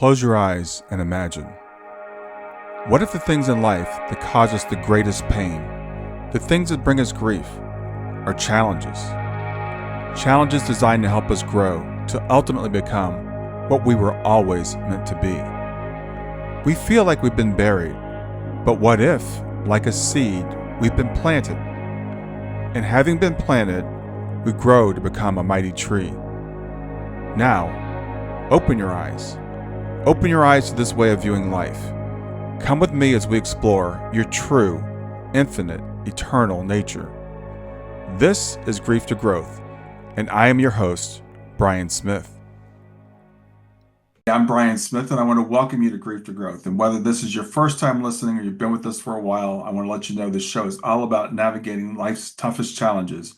Close your eyes and imagine. What if the things in life that cause us the greatest pain, the things that bring us grief, are challenges? Challenges designed to help us grow, to ultimately become what we were always meant to be. We feel like we've been buried, but what if, like a seed, we've been planted? And having been planted, we grow to become a mighty tree. Now, open your eyes. Open your eyes to this way of viewing life. Come with me as we explore your true, infinite, eternal nature. This is Grief to Growth, and I am your host, Brian Smith. I'm Brian Smith, and I want to welcome you to Grief to Growth. And whether this is your first time listening or you've been with us for a while, I want to let you know this show is all about navigating life's toughest challenges,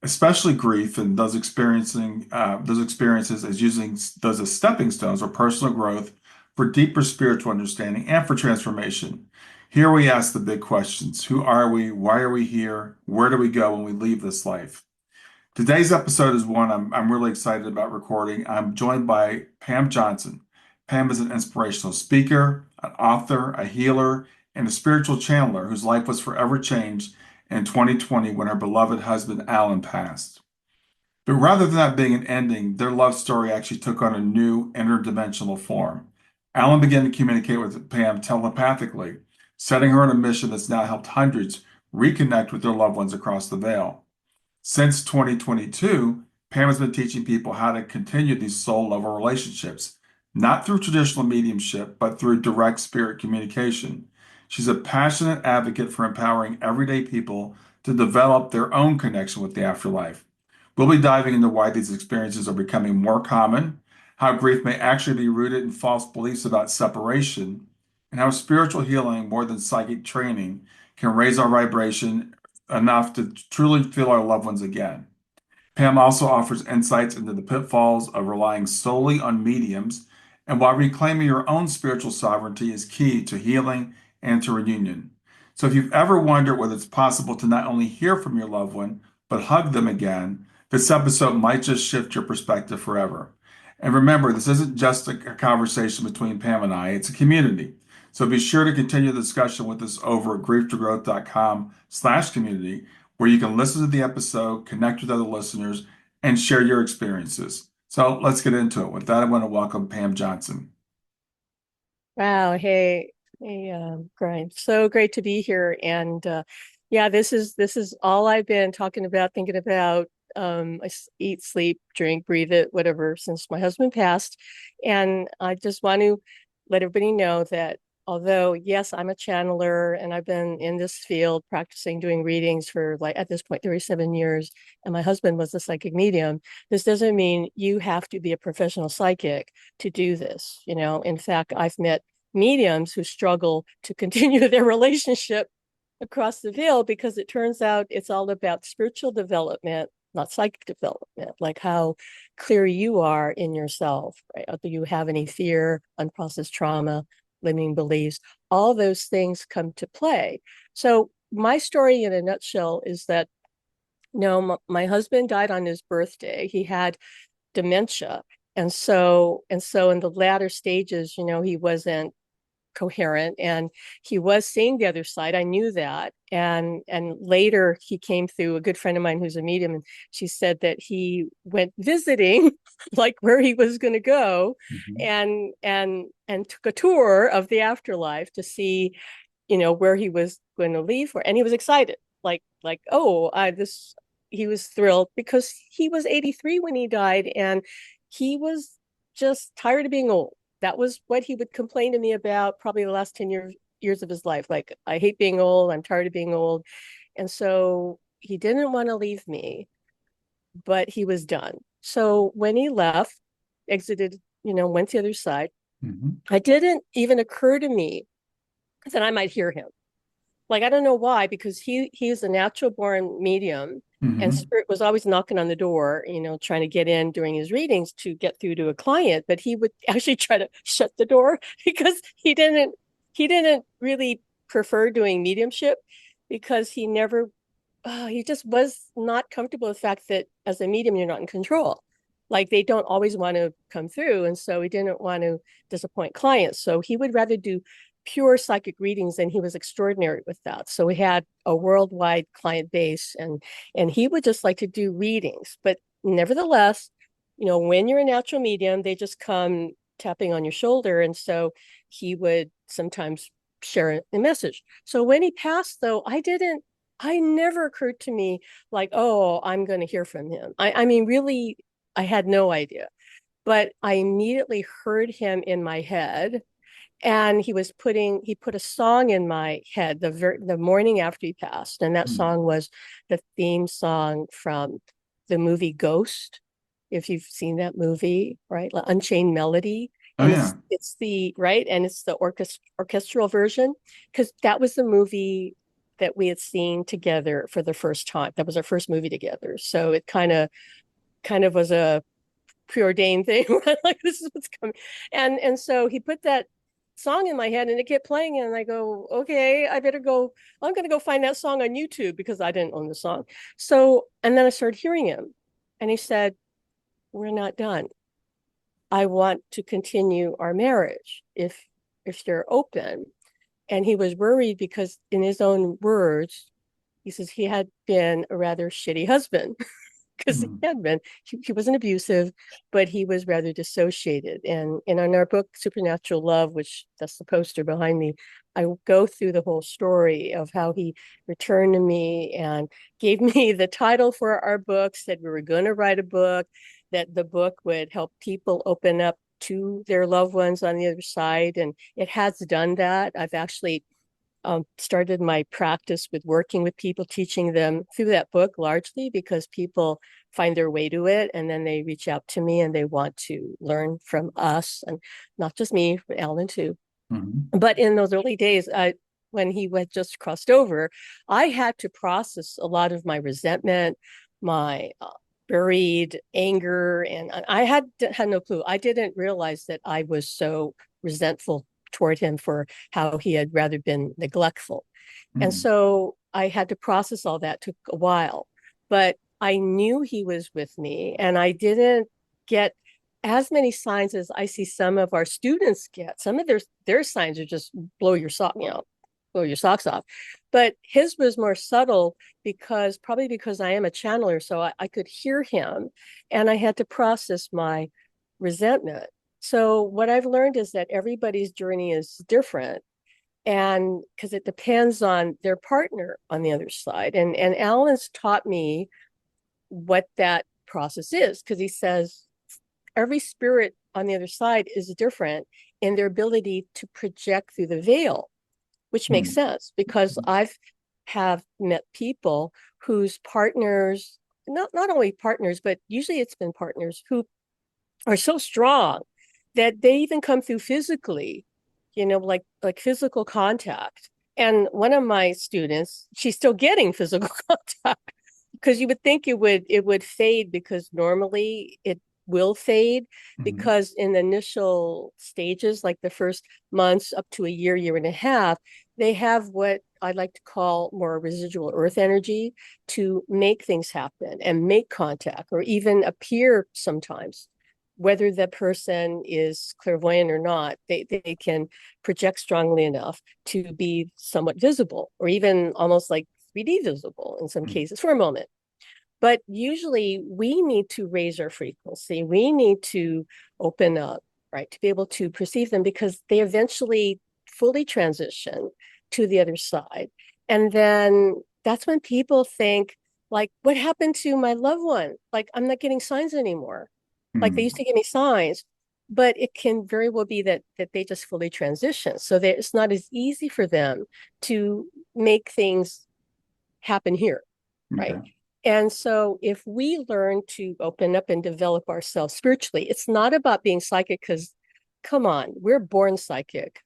especially grief, and those experiences as using those as stepping stones or personal growth for deeper spiritual understanding and for transformation. Here we ask the big questions. Who are we? Why are we here? Where do we go when we leave this life? Today's episode is one I'm really excited about recording. I'm joined by Pam Johnson. Pam is an inspirational speaker, an author, a healer, and a spiritual channeler whose life was forever changed in 2020 when her beloved husband Alan passed. But rather than that being an ending, their love story actually took on a new interdimensional form. Alan began to communicate with Pam telepathically, setting her on a mission that's now helped hundreds reconnect with their loved ones across the veil. Since 2022, Pam has been teaching people how to continue these soul level relationships, not through traditional mediumship, but through direct spirit communication. She's a passionate advocate for empowering everyday people to develop their own connection with the afterlife. We'll be diving into why these experiences are becoming more common, how grief may actually be rooted in false beliefs about separation, and how spiritual healing, more than psychic training, can raise our vibration enough to truly feel our loved ones again. Pam also offers insights into the pitfalls of relying solely on mediums and why reclaiming your own spiritual sovereignty is key to healing and to reunion. So if you've ever wondered whether it's possible to not only hear from your loved one, but hug them again, this episode might just shift your perspective forever. And remember, this isn't just a conversation between Pam and I, it's a community. So be sure to continue the discussion with us over at grieftogrowth.com/community, where you can listen to the episode, connect with other listeners, and share your experiences. So let's get into it. With that, I want to welcome Pam Johnson. Wow. Brian. So great to be here. And yeah, this is all I've been talking about, thinking about. I eat, sleep, drink, breathe it, whatever, since my husband passed. And I just want to let everybody know that although, yes, I'm a channeler and I've been in this field practicing doing readings for, like, at this point, 37 years, and my husband was a psychic medium, this doesn't mean you have to be a professional psychic to do this. In fact, I've met mediums who struggle to continue their relationship across the veil because it turns out it's all about spiritual development, not psychic development, like how clear you are in yourself, right? Do you have any fear, unprocessed trauma, limiting beliefs? All those things come to play. So my story in a nutshell is that, my husband died on his birthday. He had dementia. And so in the latter stages, he wasn't coherent and he was seeing the other side. I knew that. And later he came through a good friend of mine who's a medium, and she said that he went visiting like where he was going to go, and took a tour of the afterlife to see, where he was going to leave for. And he was excited, he was thrilled because he was 83 when he died, and he was just tired of being old. That was what he would complain to me about probably the last 10 years of his life. Like, I hate being old. I'm tired of being old. And so he didn't want to leave me, but he was done. So when he left, exited, went to the other side, it didn't even occur to me that I might hear him. Like, I don't know why, because he's a natural born medium, and spirit was always knocking on the door, trying to get in during his readings to get through to a client. But he would actually try to shut the door because he didn't really prefer doing mediumship, because he just was not comfortable with the fact that as a medium, you're not in control. Like they don't always want to come through. And so he didn't want to disappoint clients. So he would rather do pure psychic readings, and he was extraordinary with that. So we had a worldwide client base, and he would just like to do readings. But nevertheless, when you're a natural medium, they just come tapping on your shoulder. And so he would sometimes share a message. So when he passed, though, I never occurred to me like, oh, I'm going to hear from him. I mean, really, I had no idea. But I immediately heard him in my head, and he put a song in my head the morning after he passed, and that Mm. song was the theme song from the movie Ghost, if you've seen that movie, right? Like Unchained Melody. Oh And yeah. it's the right, and it's the orchestral version, because that was the movie that we had seen together for the first time. That was our first movie together. So it kind of was a preordained thing. Like, this is what's coming. And so he put that song in my head, and it kept playing, and I go, okay, I better go. I'm going to go find that song on YouTube, because I didn't own the song. So, and then I started hearing him, and he said, we're not done. I want to continue our marriage if you're open. And he was worried because, in his own words, he says he had been a rather shitty husband. Because he Mm. had been. He wasn't abusive, but he was rather dissociated. And in our book, Supernatural Love, which that's the poster behind me, I go through the whole story of how he returned to me and gave me the title for our book, said we were going to write a book, that the book would help people open up to their loved ones on the other side. And it has done that. I've actually started my practice with working with people, teaching them through that book, largely because people find their way to it, and then they reach out to me and they want to learn from us, and not just me, but Alan too. Mhm. But in those early days, when he had just crossed over, I had to process a lot of my resentment, my buried anger, and I had no clue. I didn't realize that I was so resentful toward him for how he had rather been neglectful. And Mm. so I had to process all that. It took a while, but I knew he was with me, and I didn't get as many signs as I see some of our students get. Some of their signs are just blow your socks off. But his was more subtle, probably because I am a channeler, so I could hear him, and I had to process my resentment. So what I've learned is that everybody's journey is different, and because it depends on their partner on the other side. And Alan's taught me what that process is, because he says every spirit on the other side is different in their ability to project through the veil, which makes Mm. sense, because I've have met people whose partners, not only partners, but usually it's been partners who are so strong that they even come through physically, like physical contact. And one of my students, she's still getting physical contact, because you would think it would fade, because normally it will fade, Mhm. because in the initial stages, like the first months up to a year and a half, they have what I like to call more residual earth energy to make things happen and make contact, or even appear sometimes. Whether the person is clairvoyant or not, they can project strongly enough to be somewhat visible, or even almost like 3D visible in some Mm. cases for a moment. But usually we need to raise our frequency. We need to open up, right, to be able to perceive them, because they eventually fully transition to the other side. And then that's when people think, like, what happened to my loved one? Like, I'm not getting signs anymore. Like they Mm. used to give me signs, but it can very well be that they just fully transition. So that it's not as easy for them to make things happen here, right? Okay. And so if we learn to open up and develop ourselves spiritually, it's not about being psychic, because come on, we're born psychic.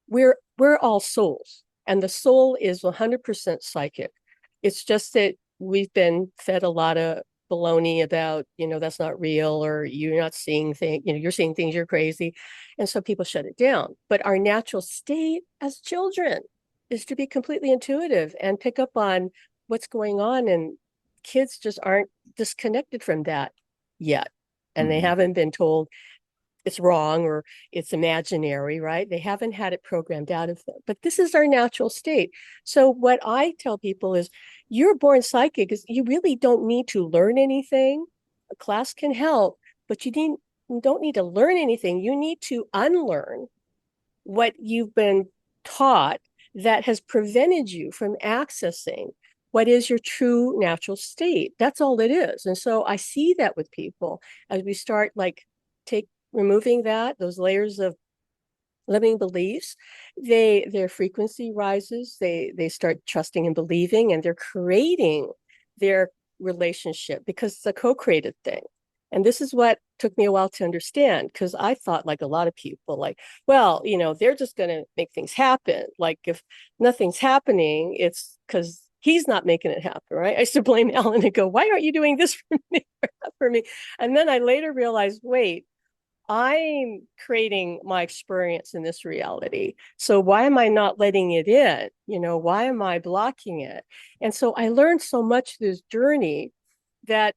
We're all souls, and the soul is 100% psychic. It's just that we've been fed a lot of baloney about, that's not real, or you're not seeing things, you're seeing things, you're crazy. And so people shut it down. But our natural state as children is to be completely intuitive and pick up on what's going on. And kids just aren't disconnected from that yet. and they haven't been told it's wrong or it's imaginary, right? They haven't had it programmed out of them. But this is our natural state. So what I tell people is you're born psychic because you really don't need to learn anything. A class can help, but you don't need to learn anything. You need to unlearn what you've been taught that has prevented you from accessing what is your true natural state. That's all it is. And so I see that with people as we start like removing those layers of limiting beliefs, their frequency rises, they start trusting and believing, and they're creating their relationship because it's a co-created thing. And this is what took me a while to understand, because I thought, like a lot of people, like, well, they're just going to make things happen. Like if nothing's happening, it's because he's not making it happen, right? I used to blame Alan and go, why aren't you doing this for me, for me? And then I later realized, wait, I'm creating my experience in this reality. So why am I not letting it in? Why am I blocking it? And so I learned so much through this journey that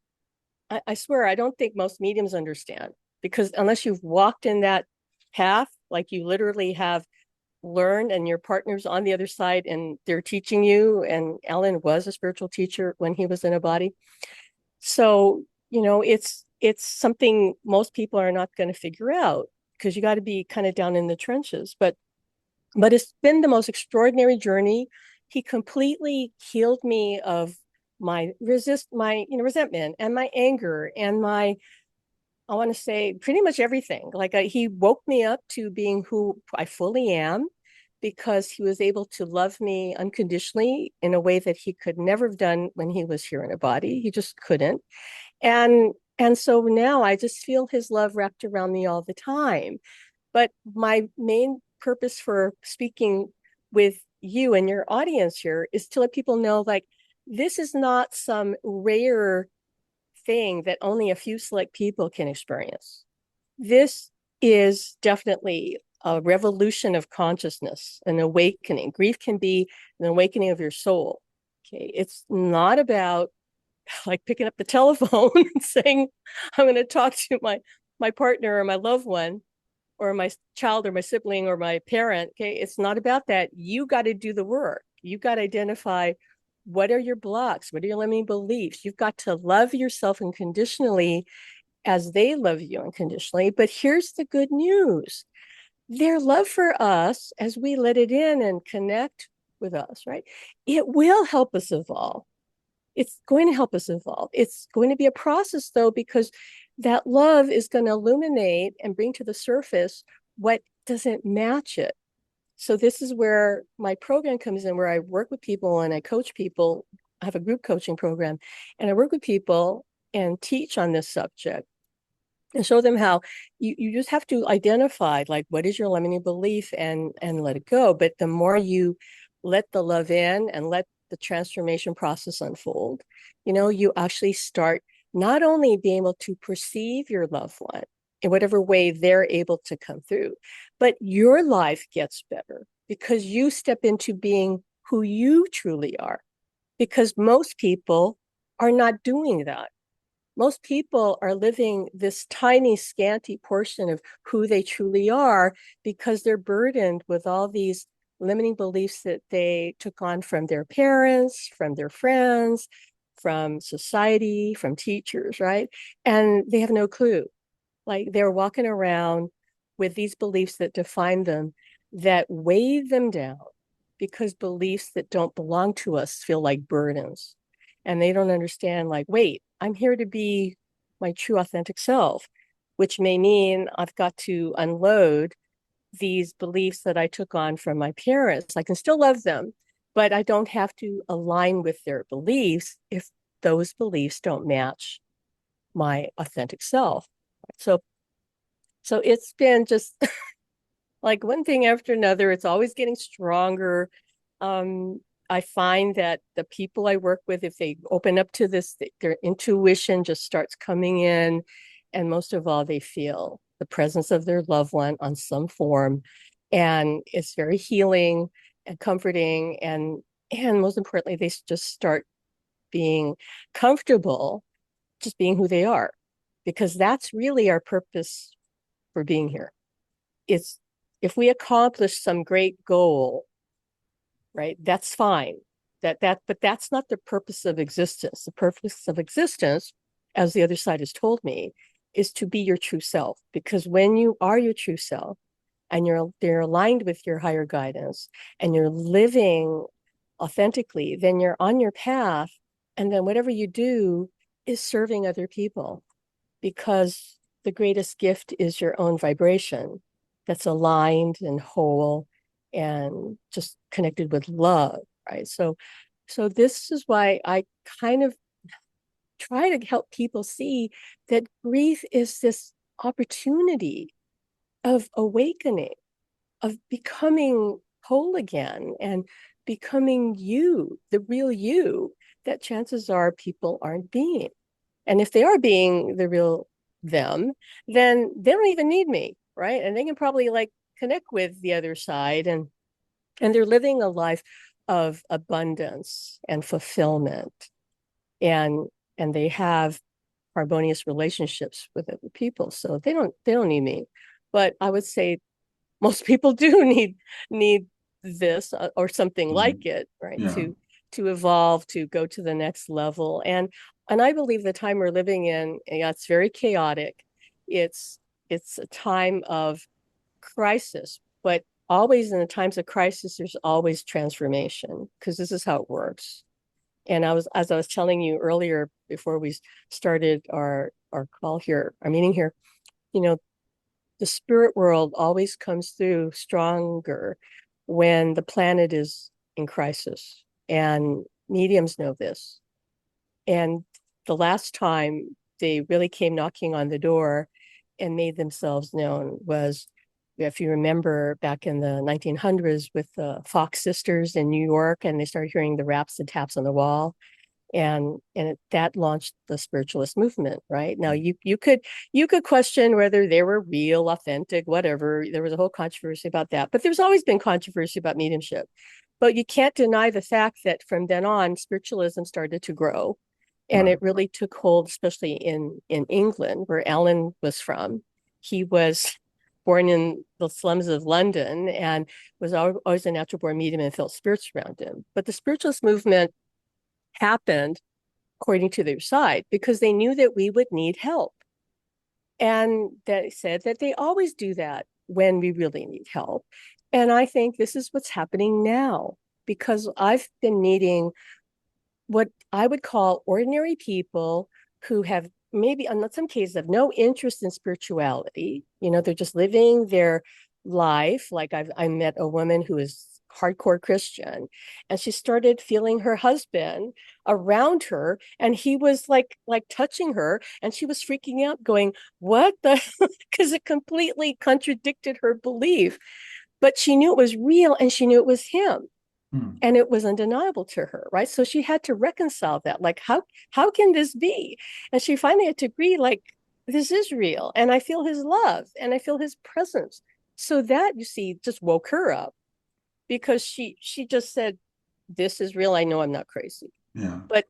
I swear I don't think most mediums understand, because unless you've walked in that path, like you literally have learned and your partner's on the other side and they're teaching you. And Alan was a spiritual teacher when he was in a body. So, it's something most people are not going to figure out, because you got to be kind of down in the trenches. But it's been the most extraordinary journey. He completely healed me of my resentment and my anger and I want to say pretty much everything. Like he woke me up to being who I fully am, because he was able to love me unconditionally in a way that he could never have done when he was here in a body. He just couldn't. And so now I just feel his love wrapped around me all the time. But my main purpose for speaking with you and your audience here is to let people know, like, this is not some rare thing that only a few select people can experience. This is definitely a revolution of consciousness, an awakening. Grief can be an awakening of your soul. Okay. It's not about like picking up the telephone and saying, I'm going to talk to my partner or my loved one or my child or my sibling or my parent. Okay. It's not about that. You got to do the work. You got to identify what are your blocks? What are your limiting beliefs? You've got to love yourself unconditionally as they love you unconditionally. But here's the good news. Their love for us, as we let it in and connect with us, right? It will help us evolve. It's going to help us evolve. It's going to be a process, though, because that love is going to illuminate and bring to the surface what doesn't match it. So this is where my program comes in, where I work with people and I coach people. I have a group coaching program, and I work with people and teach on this subject and show them how you just have to identify, like, what is your limiting belief and let it go. But the more you let the love in and let the transformation process unfold, you actually start not only being able to perceive your loved one in whatever way they're able to come through, but your life gets better because you step into being who you truly are. Because most people are not doing that. Most people are living this tiny, scanty portion of who they truly are because they're burdened with all these limiting beliefs that they took on from their parents, from their friends, from society, from teachers, right? And they have no clue. Like they're walking around with these beliefs that define them, that weigh them down, because beliefs that don't belong to us feel like burdens. And they don't understand, like, wait, I'm here to be my true authentic self, which may mean I've got to unload these beliefs that I took on from my parents. I can still love them, but I don't have to align with their beliefs if those beliefs don't match my authentic self. So it's been just like one thing after another. It's always getting stronger. Um, I find that the people I work with, if they open up to this, their intuition just starts coming in. And most of all, they feel the presence of their loved one on some form. And it's very healing and comforting. And most importantly, they just start being comfortable just being who they are. because that's really our purpose for being here. It's if we accomplish some great goal, right? That's fine. But that's not the purpose of existence. The purpose of existence, as the other side has told me, is to be your true self. Because when you are your true self and they're aligned with your higher guidance and you're living authentically, then you're on your path. And then whatever you do is serving other people, because the greatest gift is your own vibration that's aligned and whole and just connected with love, right? So this is why I kind of try to help people see that grief is this opportunity of awakening, of becoming whole again and becoming you, the real you, that chances are people aren't being. And if they are being the real them, then they don't even need me, right? And they can probably like connect with the other side, and they're living a life of abundance and fulfillment, and they have harmonious relationships with other people. So they don't need me. But I would say most people do need this or something like it, right? Yeah. To evolve, to go to the next level. And I believe the time we're living in, yeah, it's very chaotic. It's it's a time of crisis, but always in the times of crisis, there's always transformation, because this is how it works. And as I was telling you earlier before we started our call here, our meeting here, you know, the spirit world always comes through stronger when the planet is in crisis. And mediums know this. And the last time they really came knocking on the door and made themselves known was, if you remember, back in the 1900s with the Fox sisters in New York, and they started hearing the raps and taps on the wall, and that launched the spiritualist movement. Right now, you could question whether they were real, authentic, whatever. There was a whole controversy about that, but there's always been controversy about mediumship. But you can't deny the fact that from then on, spiritualism started to grow, and Right. it really took hold, especially in England, where Alan was from. He was born in the slums of London and was always a natural born medium and felt spirits around him. But the spiritualist movement happened, according to their side, because they knew that we would need help. And they said that they always do that when we really need help. And I think this is what's happening now, because I've been meeting what I would call ordinary people who have maybe, in some cases, have no interest in spirituality. They're just living their life. Like I met a woman who is hardcore Christian, and she started feeling her husband around her, and he was like touching her, and she was freaking out, going, "What the?" Because it completely contradicted her belief. But she knew it was real, and she knew it was him, Hmm. and it was undeniable to her, right? So she had to reconcile that, like, how can this be? And she finally had to agree, like, this is real, and I feel his love, and I feel his presence. So that, you see, just woke her up, because she just said, this is real. I know I'm not crazy. Yeah. But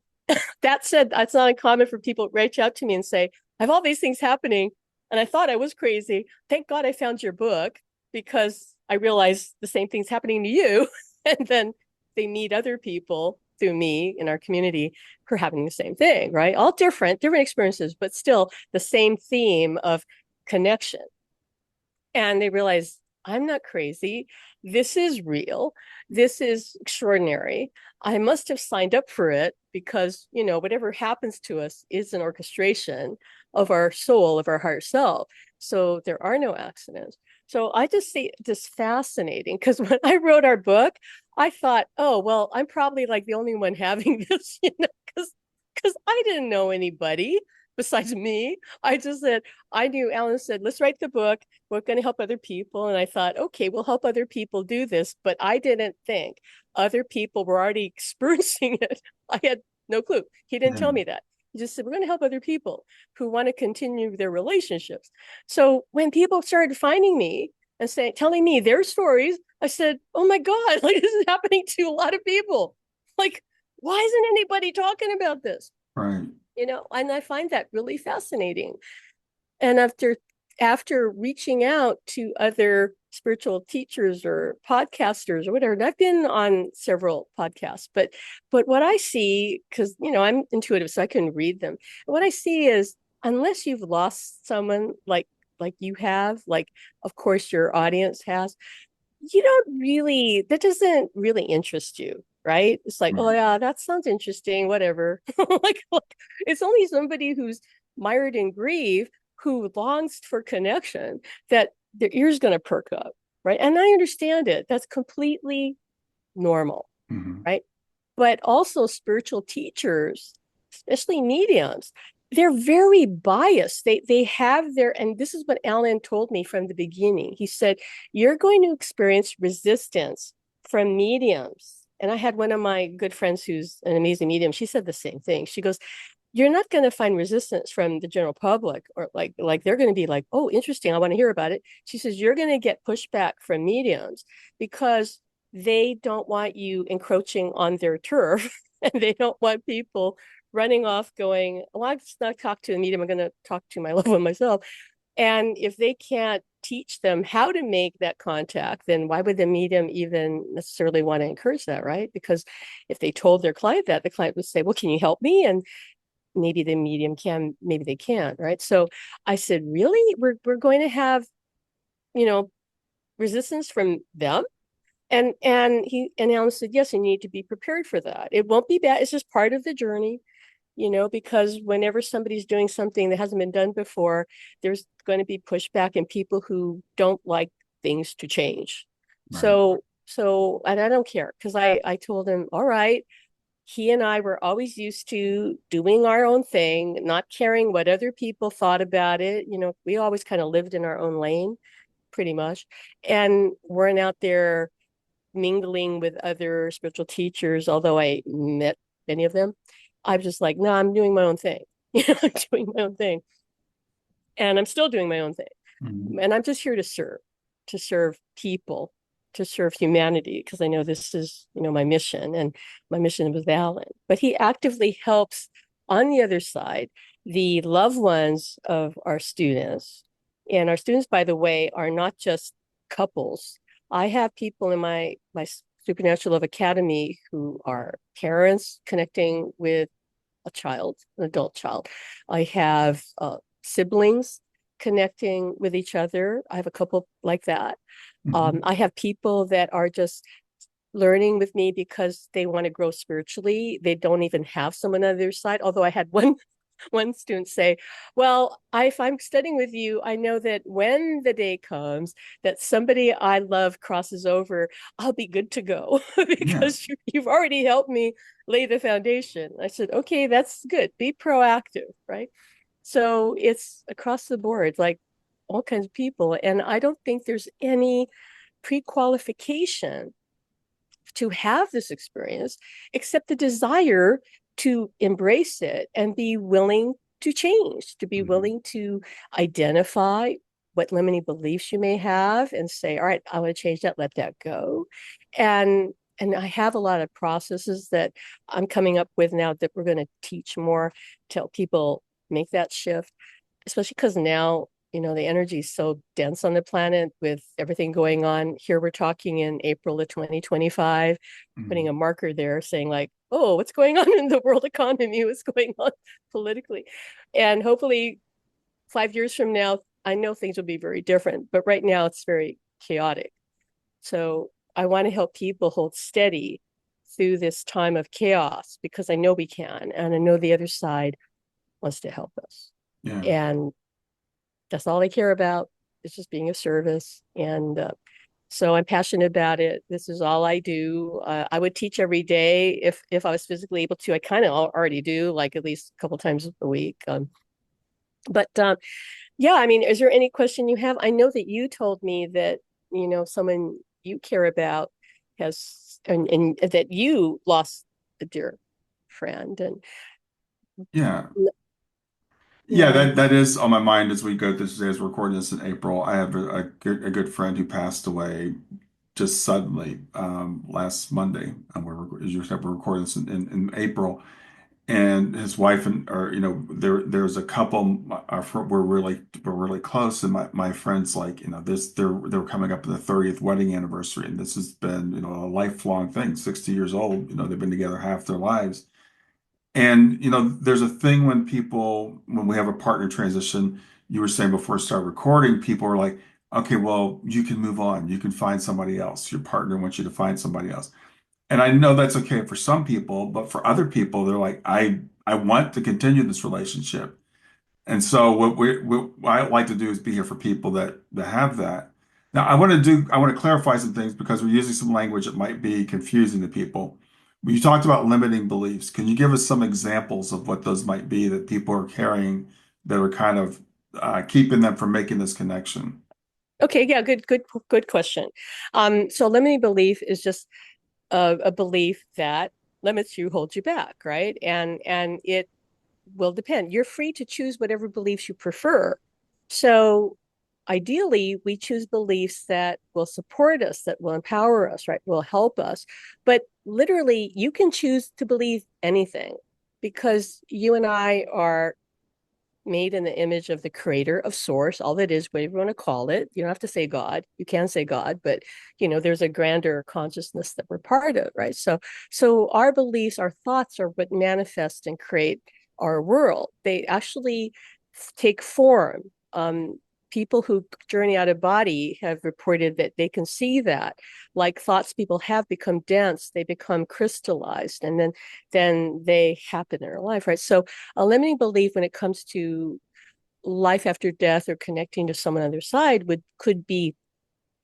that said, that's not uncommon for people to reach out to me and say, I have all these things happening, and I thought I was crazy. Thank God I found your book, because I realized the same thing's happening to you. And then they meet other people through me in our community who are having the same thing, right? All different experiences, but still the same theme of connection. And they realize, I'm not crazy. This is real. This is extraordinary. I must have signed up for it, because, whatever happens to us is an orchestration of our soul, of our higher self. So there are no accidents. So I just see this fascinating, because when I wrote our book, I thought, oh, well, I'm probably like the only one having this, because I didn't know anybody besides me. I just said, I knew Alan said, let's write the book. We're going to help other people. And I thought, okay, we'll help other people do this. But I didn't think other people were already experiencing it. I had no clue. He didn't Yeah. tell me that. He just said, we're going to help other people who want to continue their relationships. So when people started finding me and telling me their stories, I said, oh my God, like, this is happening to a lot of people. Like, why isn't anybody talking about this? Right. And I find that really fascinating. and after reaching out to other spiritual teachers or podcasters or whatever, and I've been on several podcasts, but what I see, because I'm intuitive, so I can read them. What I see is, unless you've lost someone like you have, like of course your audience has, you don't really, that doesn't really interest you, right? It's like, oh Right. yeah, that sounds interesting, whatever. Like it's only somebody who's mired in grief, who longs for connection, that their ear's going to perk up, right? And I understand it. That's completely normal, Hmm. right? But also spiritual teachers, especially mediums, they're very biased. They have their, and this is what Alan told me from the beginning. He said, you're going to experience resistance from mediums. And I had one of my good friends who's an amazing medium. She said the same thing. She goes, you're not going to find resistance from the general public, or like they're going to be like, oh, interesting, I want to hear about it. She says you're going to get pushback from mediums because they don't want you encroaching on their turf and they don't want people running off going, well, I'm just not talk to a medium, I'm going to talk to my loved one myself. And if they can't teach them how to make that contact, then why would the medium even necessarily want to encourage that, right? Because if they told their client that, the client would say, well, can you help me? And maybe the medium can, maybe they can't, right? So I said, really? We're going to have, you know, resistance from them? And Alan said, yes, you need to be prepared for that. It won't be bad. It's just part of the journey, because whenever somebody's doing something that hasn't been done before, there's going to be pushback and people who don't like things to change. Right. And I don't care, because I told him, all right, he and I were always used to doing our own thing, not caring what other people thought about it. We always kind of lived in our own lane, pretty much, and weren't out there mingling with other spiritual teachers, although I met many of them. I was just like, no, I'm doing my own thing. I'm doing my own thing. And I'm still doing my own thing. Hmm. And I'm just here to serve people, to serve humanity, because I know this is, my mission, and my mission with Alan. But he actively helps on the other side, the loved ones of our students. And our students, by the way, are not just couples. I have people in my Supernatural Love Academy who are parents connecting with a child, an adult child. I have siblings connecting with each other. I have a couple like that. Hmm. I have people that are just learning with me because they want to grow spiritually. They don't even have someone on their side. Although I had one student say, well, if I'm studying with you, I know that when the day comes that somebody I love crosses over, I'll be good to go Yeah. because you've already helped me lay the foundation. I said, okay, that's good. Be proactive, right? So it's across the board, like all kinds of people. And I don't think there's any pre-qualification to have this experience, except the desire to embrace it and be willing to change, to be Hmm. willing to identify what limiting beliefs you may have and say, all right, I want to change that, let that go. And I have a lot of processes that I'm coming up with now that we're going to teach more to help people make that shift, especially because now the energy is so dense on the planet with everything going on. Here we're talking in April of 2025, putting a Hmm. marker there saying like, oh, what's going on in the world economy? What's going on politically? And hopefully 5 years from now, I know things will be very different, but right now it's very chaotic. So I want to help people hold steady through this time of chaos because I know we can, and I know the other side wants to help us. Yeah. And that's all I care about. It's just being of service. And so I'm passionate about it. This is all I do. I would teach every day if I was physically able to. I kind of already do, like at least a couple times a week. But yeah, I mean, is there any question you have? I know that you told me that someone you care about has, and that you lost a dear friend, and Yeah. Yeah, yeah, that is on my mind as we go through today's recording this in April. I have a good friend who passed away just suddenly last Monday. And as you said, we're recording this in April. and his wife and or there's a couple we're really close, and my friends like this they're coming up to the 30th wedding anniversary, and this has been a lifelong thing, 60 years old, they've been together half their lives. And there's a thing when we have a partner transition, you were saying before we start recording, people are like, okay, well, you can move on, you can find somebody else, your partner wants you to find somebody else. And I know that's okay for some people, but for other people, they're like, I want to continue this relationship. And so what I like to do is be here for people that have that. Now, I want to clarify some things because we're using some language that might be confusing to people. When you talked about limiting beliefs, can you give us some examples of what those might be that people are carrying that are kind of keeping them from making this connection? Okay, yeah, good question. So limiting belief is just a belief that limits you, holds you back, right? And it will depend. You're free to choose whatever beliefs you prefer. So ideally, we choose beliefs that will support us, that will empower us, right? Will help us. But literally, you can choose to believe anything because you and I are made in the image of the creator of source, all that is, whatever you want to call it. You don't have to say God. You can say God, but there's a grander consciousness that we're part of, right? So our beliefs, our thoughts are what manifest and create our world. They actually take form. People who journey out of body have reported that they can see that, like thoughts people have become dense, they become crystallized, and then they happen in their life, right? So a limiting belief when it comes to life after death or connecting to someone on their side could be,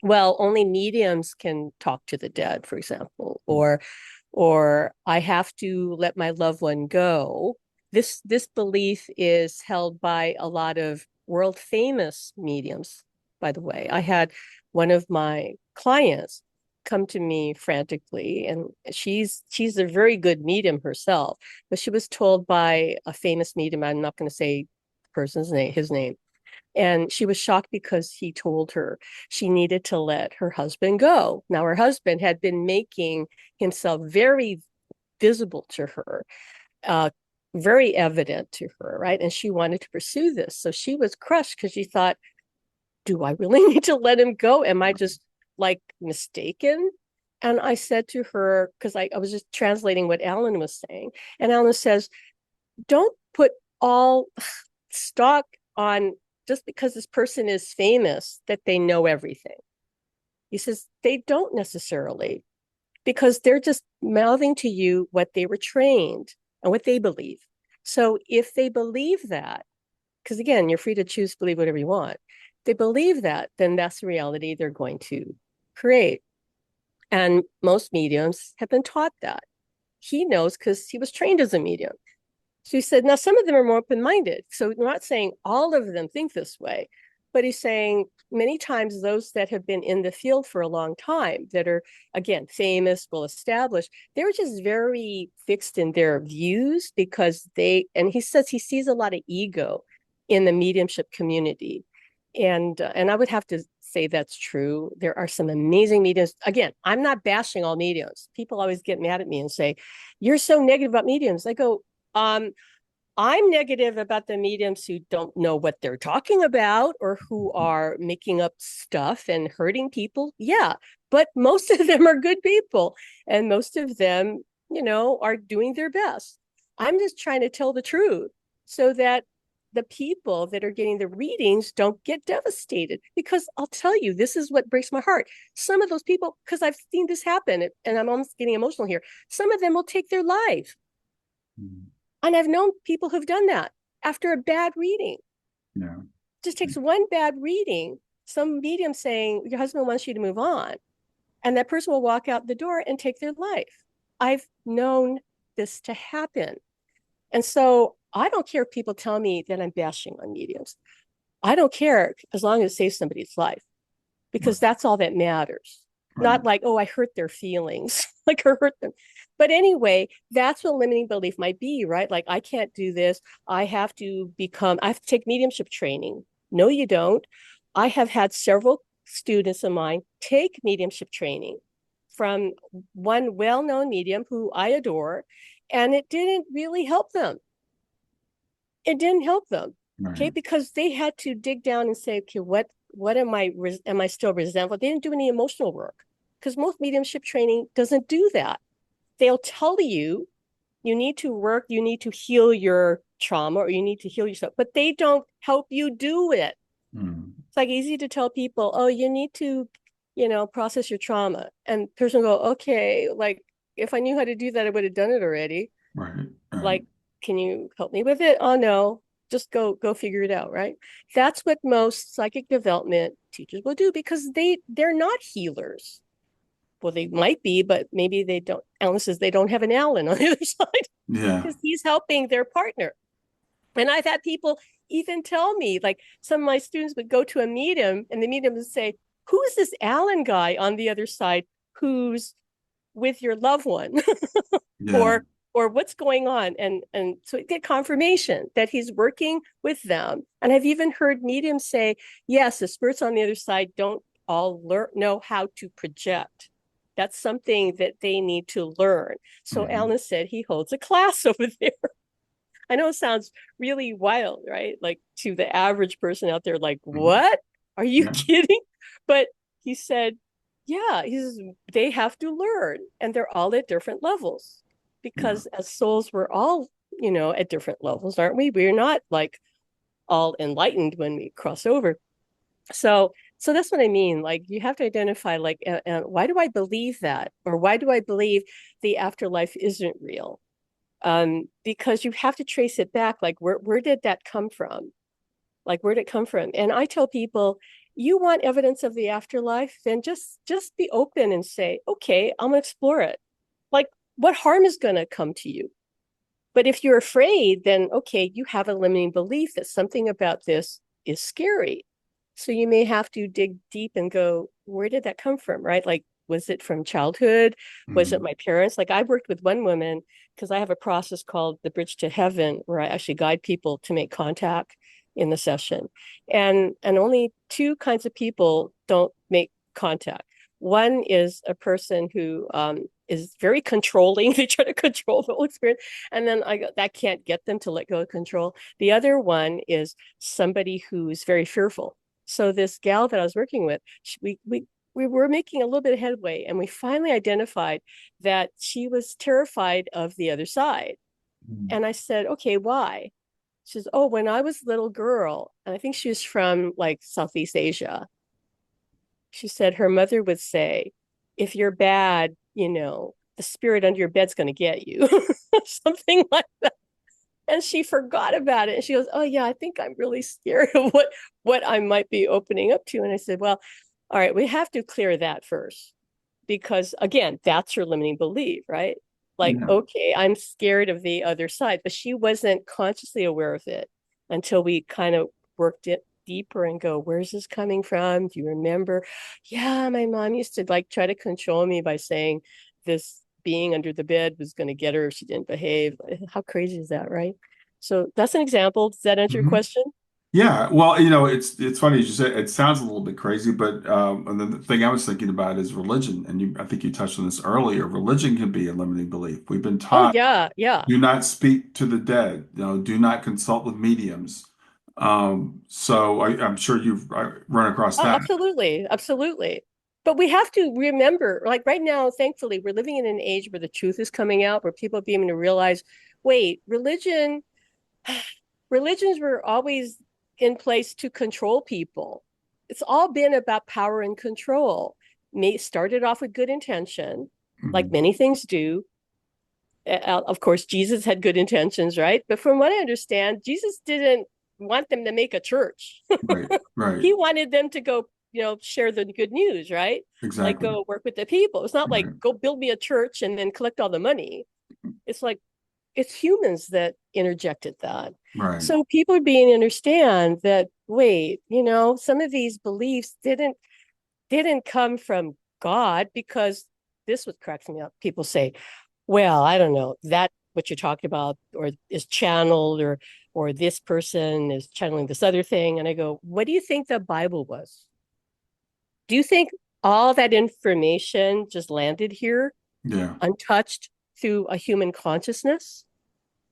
well, only mediums can talk to the dead, for example, or I have to let my loved one go. This belief is held by a lot of world famous mediums, by the way. I had one of my clients come to me frantically, and she's a very good medium herself, but she was told by a famous medium, I'm not going to say his name, and she was shocked because he told her she needed to let her husband go. Now, her husband had been making himself very visible to her, uh, very evident to her, right? And she wanted to pursue this. So she was crushed because she thought, do I really need to let him go? Am I just like mistaken? And I said to her, because I was just translating what Alan was saying, and Alan says, don't put all stock on just because this person is famous that they know everything. He says they don't necessarily, because they're just mouthing to you what they were trained and what they believe. So if they believe that, because again, you're free to choose to believe whatever you want. If they believe that, then that's the reality they're going to create. And most mediums have been taught that. He knows because he was trained as a medium. So he said, now some of them are more open minded. So we're not saying all of them think this way, but he's saying many times those that have been in the field for a long time, that are, again, famous, well established, they're just very fixed in their views because and he says he sees a lot of ego in the mediumship community. And I would have to say that's true. There are some amazing mediums. Again, I'm not bashing all mediums. People always get mad at me and say, you're so negative about mediums. I go, um, I'm negative about the mediums who don't know what they're talking about or who are making up stuff and hurting people. Yeah, but most of them are good people, and most of them, are doing their best. I'm just trying to tell the truth so that the people that are getting the readings don't get devastated. Because I'll tell you, this is what breaks my heart. Some of those people, because I've seen this happen, and I'm almost getting emotional here, some of them will take their life. Mhm. And I've known people who've done that after a bad reading. Yeah. It just takes one bad reading, some medium saying, your husband wants you to move on, and that person will walk out the door and take their life. I've known this to happen. And so I don't care if people tell me that I'm bashing on mediums. I don't care as long as it saves somebody's life, Right. because that's all that matters. Right. Not like, oh, I hurt their feelings, like I hurt them. But anyway, that's what limiting belief might be, right? Like, I can't do this. I have to take mediumship training. No, you don't. I have had several students of mine take mediumship training from one well known medium who I adore. And it didn't really help them. It didn't help them. Okay, Right. because they had to dig down and say, okay, what am I still resentful? They didn't do any emotional work because most mediumship training doesn't do that. They'll tell you you need to work, you need to heal your trauma or you need to heal yourself, but they don't help you do it. Mm. It's like easy to tell people, oh, you need to, process your trauma. And person go, okay, like if I knew how to do that, I would have done it already. Right. Right. Like, can you help me with it? Oh no, just go figure it out, right? That's what most psychic development teachers will do because they're not healers. Well, they might be, but maybe they don't. Alan says they don't have an Alan on the other side Yeah. because he's helping their partner. And I've had people even tell me, like some of my students would go to a medium and the medium would say, who's this Alan guy on the other side who's with your loved one? Yeah. or what's going on? And so I get confirmation that he's working with them. And I've even heard mediums say, yes, the spirits on the other side don't all know how to project. That's something that they need to learn. So Hmm. Alan said he holds a class over there. I know it sounds really wild, right? Like to the average person out there, like, Hmm. what? Are you Yeah. kidding? But he said, yeah, they have to learn, and they're all at different levels Yeah. because as souls, we're all, at different levels, aren't we? We're not like all enlightened when we cross over. So that's what I mean. Like you have to identify, like, why do I believe that, or why do I believe the afterlife isn't real? Because you have to trace it back. Like, where did that come from? Like, where did it come from? And I tell people, you want evidence of the afterlife, then just be open and say, okay, I'm gonna explore it. Like, what harm is gonna come to you? But if you're afraid, then okay, you have a limiting belief that something about this is scary. So you may have to dig deep and go, where did that come from? Right? Like, was it from childhood? Was it Hmm. my parents? Like I worked with one woman because I have a process called the Bridge to Heaven, where I actually guide people to make contact in the session. And only two kinds of people don't make contact. One is a person who is very controlling. They try to control the whole experience. And then that can't get them to let go of control. The other one is somebody who's very fearful. So this gal that I was working with, we were making a little bit of headway, and we finally identified that she was terrified of the other side. And I said, okay, why? She says, oh, when I was a little girl, and I think she was from like Southeast Asia, she said her mother would say, if you're bad, the spirit under your bed's going to get you, something like that. And she forgot about it. And she goes, oh, yeah, I think I'm really scared of what I might be opening up to. And I said, well, all right, we have to clear that first. Because again, that's her limiting belief, right? Like, Yeah. okay, I'm scared of the other side, but she wasn't consciously aware of it until we kind of worked it deeper and go, where's this coming from? Do you remember? Yeah, my mom used to like try to control me by saying this being under the bed was going to get her if she didn't behave. How crazy is that, right? So that's an example. Does that answer your Hmm. question? Yeah, well, it's funny as you said. It sounds a little bit crazy, but and the thing I was thinking about is religion, and I think you touched on this earlier. Religion can be a limiting belief. We've been Oh taught yeah, yeah. do not speak to the dead. Do not consult with mediums. So I'm sure you've run across Oh, that. absolutely, absolutely. But we have to remember, like right now, thankfully, we're living in an age where the truth is coming out, where people are beginning to realize, wait, religions were always in place to control people. It's all been about power and control. Started off with good intention, like Mhm. many things do. Of course, Jesus had good intentions, right? But from what I understand, Jesus didn't want them to make a church. Right, right, He wanted them to go, share the good news, right? Like exactly. go work with the people. It's not like Right, go build me a church and then collect all the money. It's like it's humans that interjected that. right. So people are being understand that wait, some of these beliefs didn't come from God because this what cracks me up. People say, well, I don't know, that what you're talking about or is channeled or this person is channeling this other thing. And I go, what do you think the Bible was? Do you think all that information just landed here Yeah, untouched through a human consciousness?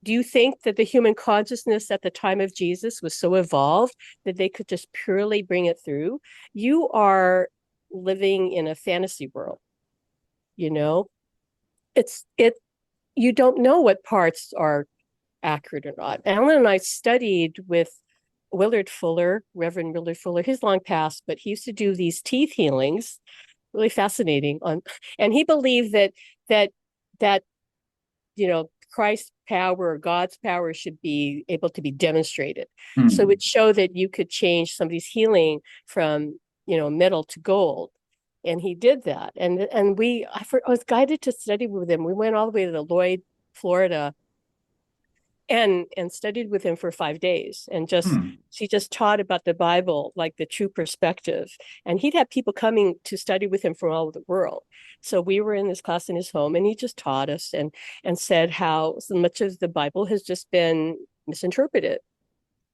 Do you think that the human consciousness at the time of Jesus was so evolved that they could just purely bring it through? You are living in a fantasy world, you know? It you don't know what parts are accurate or not. Alan and I studied with Willard Fuller, Reverend Willard Fuller. He's long passed, but he used to do these teeth healings, really fascinating. And he believed that that Christ's power or God's power should be able to be demonstrated. So it Hmm. would show that you could change somebody's healing from metal to gold. And he did that. And I was guided to study with him. We went all the way to Lloyd, Florida, and studied with him for 5 days, and Hmm. he just taught about the Bible, like the true perspective. And he'd have people coming to study with him from all over the world. So we were in this class in his home, and he just taught us and said how so much of the Bible has just been misinterpreted,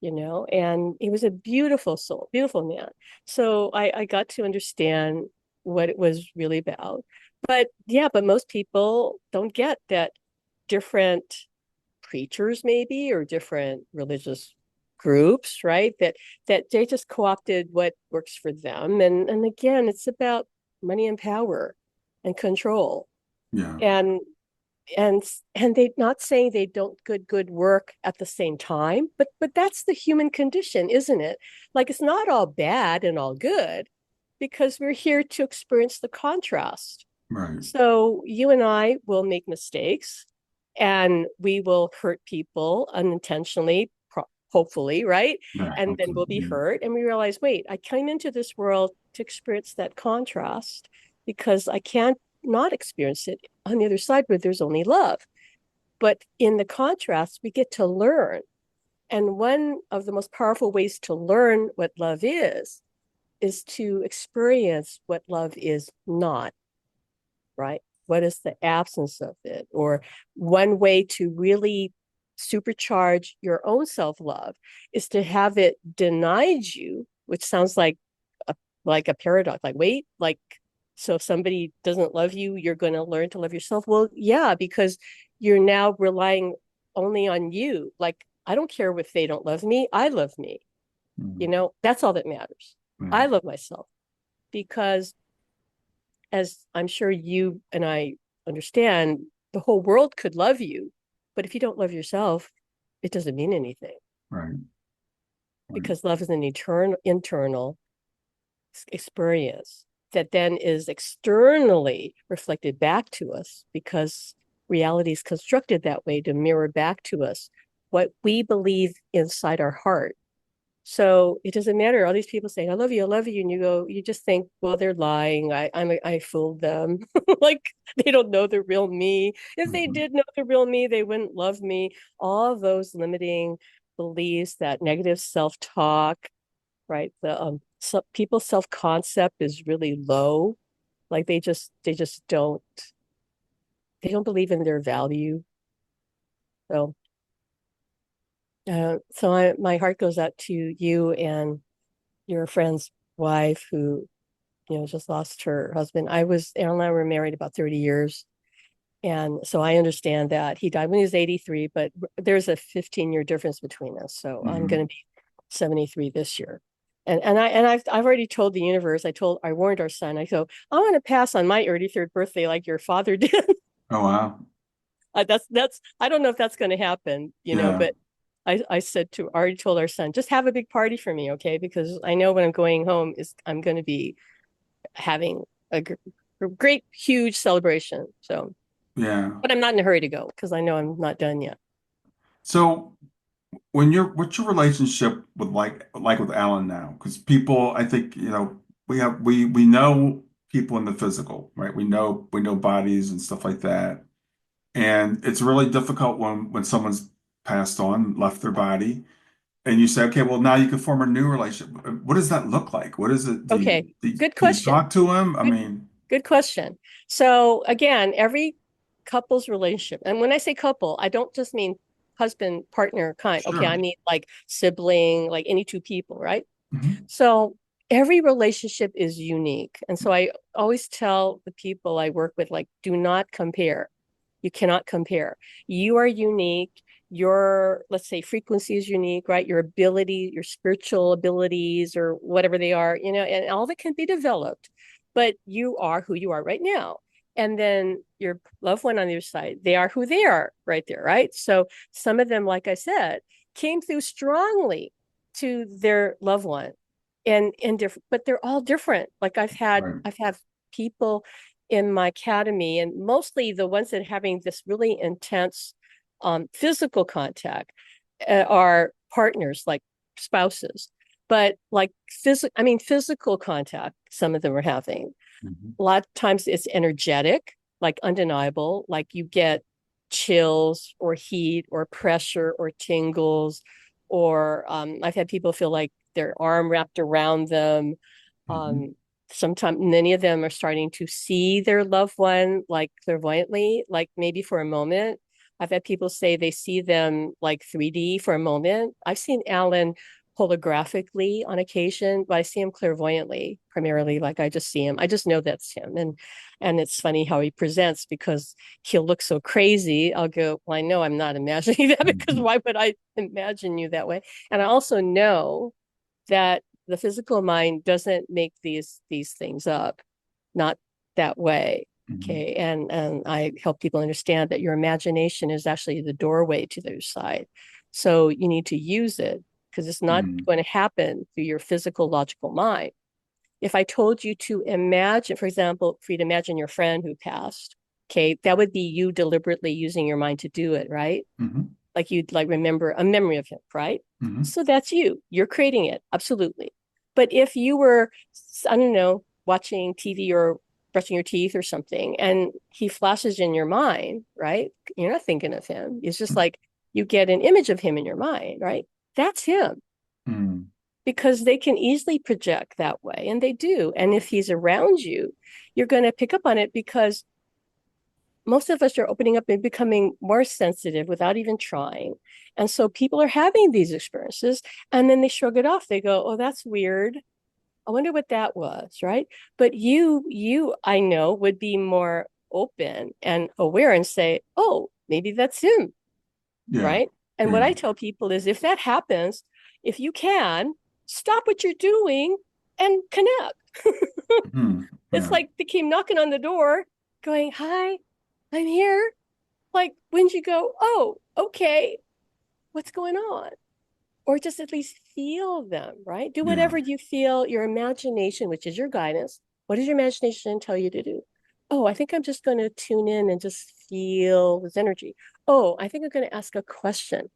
and he was a beautiful soul, beautiful man. So I got to understand what it was really about. But yeah, but most people don't get that different preachers maybe, or different religious groups, right, that they just co-opted what works for them. And again, it's about money and power and control. Yeah. And and and they, not saying they don't good work at the same time, but that's the human condition, isn't it? Like, it's not all bad and all good, because we're here to experience the contrast. Right. So you and I will make mistakes, and we will hurt people unintentionally, hopefully, right? Yeah. And then we'll be Absolutely. hurt. And we realize, wait, I came into this world to experience that contrast, because I can't not experience it on the other side where there's only love. But in the contrast, we get to learn. And one of the most powerful ways to learn what love is to experience what love is not, right? What is the absence of it? Or one way to really supercharge your own self love is to have it denied you, which sounds like a paradox. Like, wait, like, so if somebody doesn't love you, you're going to learn to love yourself. Well, yeah, because you're now relying only on you. Like, I don't care if they don't love me. I love me. Hmm. That's all that matters. Yeah. I love myself, because, as I'm sure you and I understand, the whole world could love you, but if you don't love yourself, it doesn't mean anything, Right. Right. because love is an eternal internal experience that then is externally reflected back to us, because reality is constructed that way to mirror back to us what we believe inside our heart. So it doesn't matter. All these people saying, I love you. And you just think, well, they're lying. I fooled them. Like, they don't know the real me. If they Mhm. did know the real me, they wouldn't love me. All of those limiting beliefs, that negative self-talk, right? People's self-concept is really low. Like, they just don't believe in their value. So my heart goes out to you and your friend's wife, who just lost her husband. Aaron and I were married about 30 years. And so I understand that he died when he was 83, but there's a 15-year difference between us. So I'm going Mhm. to be 73 this year. And I've already told the universe, I warned our son, I go, I want to pass on my 83rd birthday like your father did. Oh, wow. That's I don't know if that's going to happen, Yeah. but I already told our son, just have a big party for me, okay? Because I know when I'm going home is I'm going to be having a great, huge celebration. So, Yeah. but I'm not in a hurry to go, because I know I'm not done yet. So what's your relationship with like with Alan now? Because people, I think, we know people in the physical, right? We know bodies and stuff like that. And it's really difficult when someone's passed on, left their body, and you say, okay, well, now you can form a new relationship. What does that look like? What is it? Do you, Okay, do you, good do you question. talk to him? I Good, mean, good question. So again, every couple's relationship, and when I say couple, I don't just mean husband, partner kind. Okay, I sure. mean like sibling, like any two people, right? Hmm. So every relationship is unique. And so I always tell the people I work with, like, do not compare. You cannot compare. You are unique. Your, let's say, frequency is unique, right? Your ability, your spiritual abilities, or whatever they are, and all that can be developed, but you are who you are right now. And then your loved one on the other side, they are who they are right there, right? So some of them, like I said, came through strongly to their loved one and different, but they're all different. Like Right. I've had people in my academy, and mostly the ones that are having this really intense physical contact are partners, like spouses, but like physical contact, some of them are having. Mhm. A lot of times it's energetic, like undeniable, like you get chills or heat or pressure or tingles, or I've had people feel like their arm wrapped around them. Mhm. Sometimes many of them are starting to see their loved one like clairvoyantly, like maybe for a moment. I've had people say they see them like 3D for a moment. I've seen Alan holographically on occasion, but I see him clairvoyantly primarily. Like I just see him. I just know that's him. And it's funny how he presents because he'll look so crazy. I'll go, well, I know I'm not imagining that because Mhm. why would I imagine you that way? And I also know that the physical mind doesn't make these things up, not that way. Mhm. Okay. And I help people understand that your imagination is actually the doorway to their side. So you need to use it because it's not Mhm. going to happen through your physical logical mind. If I told you to imagine, for example, for you to imagine your friend who passed, okay, that would be you deliberately using your mind to do it, right? Mhm. Like you'd like remember a memory of him, right? Mhm. So that's you. You're creating it, absolutely. But if you were, I don't know, watching TV or brushing your teeth or something, and he flashes in your mind, right? You're not thinking of him. It's just like you get an image of him in your mind, right? That's him Mhm. because they can easily project that way, and they do. And if he's around you, you're going to pick up on it because most of us are opening up and becoming more sensitive without even trying. And so people are having these experiences and then they shrug it off. They go, "Oh, that's weird. I wonder what that was," right? But I know would be more open and aware and say, "Oh, maybe that's him," Yeah. right? And what Yeah. I tell people is if that happens, if you can, stop what you're doing and connect. Mhm. It's Yeah. like they came knocking on the door going, "Hi, I'm here." Like, when you go, "Oh, okay, what's going on?" Or just at least feel them, right? Do Yeah. whatever you feel your imagination, which is your guidance. What does your imagination tell you to do? "Oh, I think I'm just going to tune in and just feel this energy." "Oh, I think I'm going to ask a question."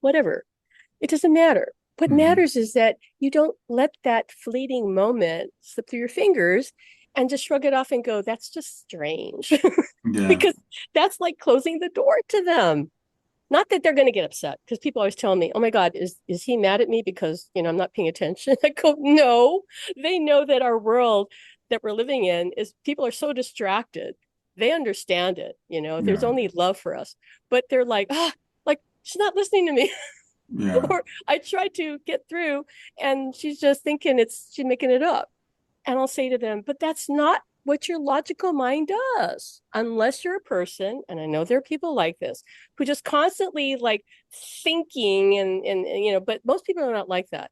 Whatever. It doesn't matter. What Mhm. matters is that you don't let that fleeting moment slip through your fingers and just shrug it off and go, "That's just strange." Yeah. Because that's like closing the door to them. Not that they're going to get upset because people always tell me, "Oh my God, is he mad at me because I'm not paying attention?" I go, "No." They know that our world that we're living in is people are so distracted. They understand it. There's Yeah. only love for us, but they're like, like she's not listening to me. Yeah. Or I try to get through and she's just thinking she's making it up. And I'll say to them, "But that's not what your logical mind does. Unless you're a person," and I know there are people like this, who just constantly like thinking and but most people are not like that.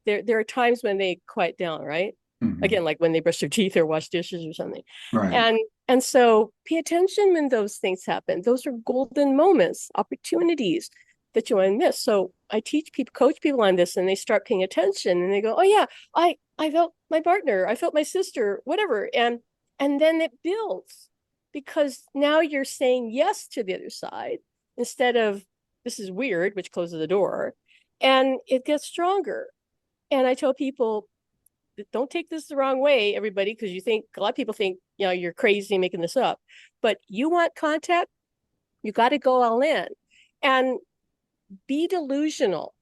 There are times when they quiet down, right? Mhm. Again, like when they brush their teeth or wash dishes or something. Right. And so pay attention when those things happen. Those are golden moments, opportunities that you want to miss. So I teach people, coach people on this, and they start paying attention and they go, "Oh yeah, I felt my partner, I felt my sister, whatever." And then it builds because now you're saying yes to the other side instead of "this is weird," which closes the door, and it gets stronger. And I tell people, don't take this the wrong way, everybody, because a lot of people think, you're crazy making this up. But you want contact, you got to go all in and be delusional.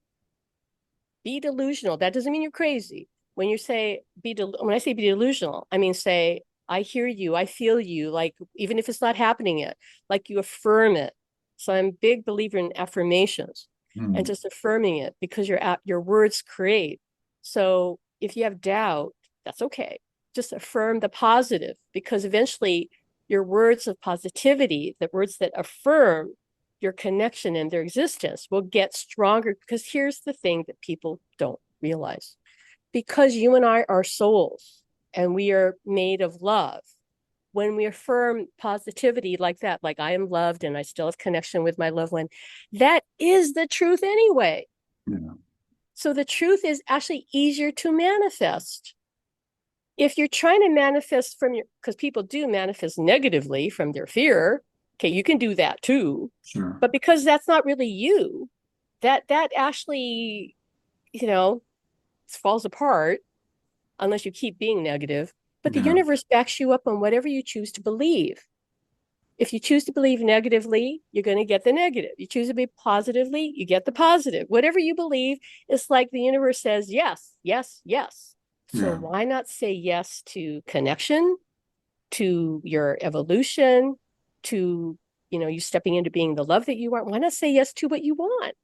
Be delusional. That doesn't mean you're crazy. When I say be delusional, I mean say, "I hear you, I feel you," like even if it's not happening yet, like you affirm it. So I'm a big believer in affirmations and Mhm. just affirming it because your words create. So if you have doubt, that's okay. Just affirm the positive because eventually your words of positivity, the words that affirm your connection and their existence will get stronger. Because here's the thing that people don't realize. Because you and I are souls and we are made of love, when we affirm positivity like that, like I am loved and I still have connection with my loved one, that is the truth anyway. Yeah. So the truth is actually easier to manifest. If you're trying to manifest from your, because people do manifest negatively from their fear, okay, you can do that too. Sure. But because that's not really you, that actually, you know, falls apart unless you keep being negative. But the Yeah. universe backs you up on whatever you choose to believe. If you choose to believe negatively, you're going to get the negative. You choose to be positively, you get the positive. Whatever you believe, it's like the universe says yes, yes, yes. So Yeah. why not say yes to connection, to your evolution, to you stepping into being the love that you want? Why not say yes to what you want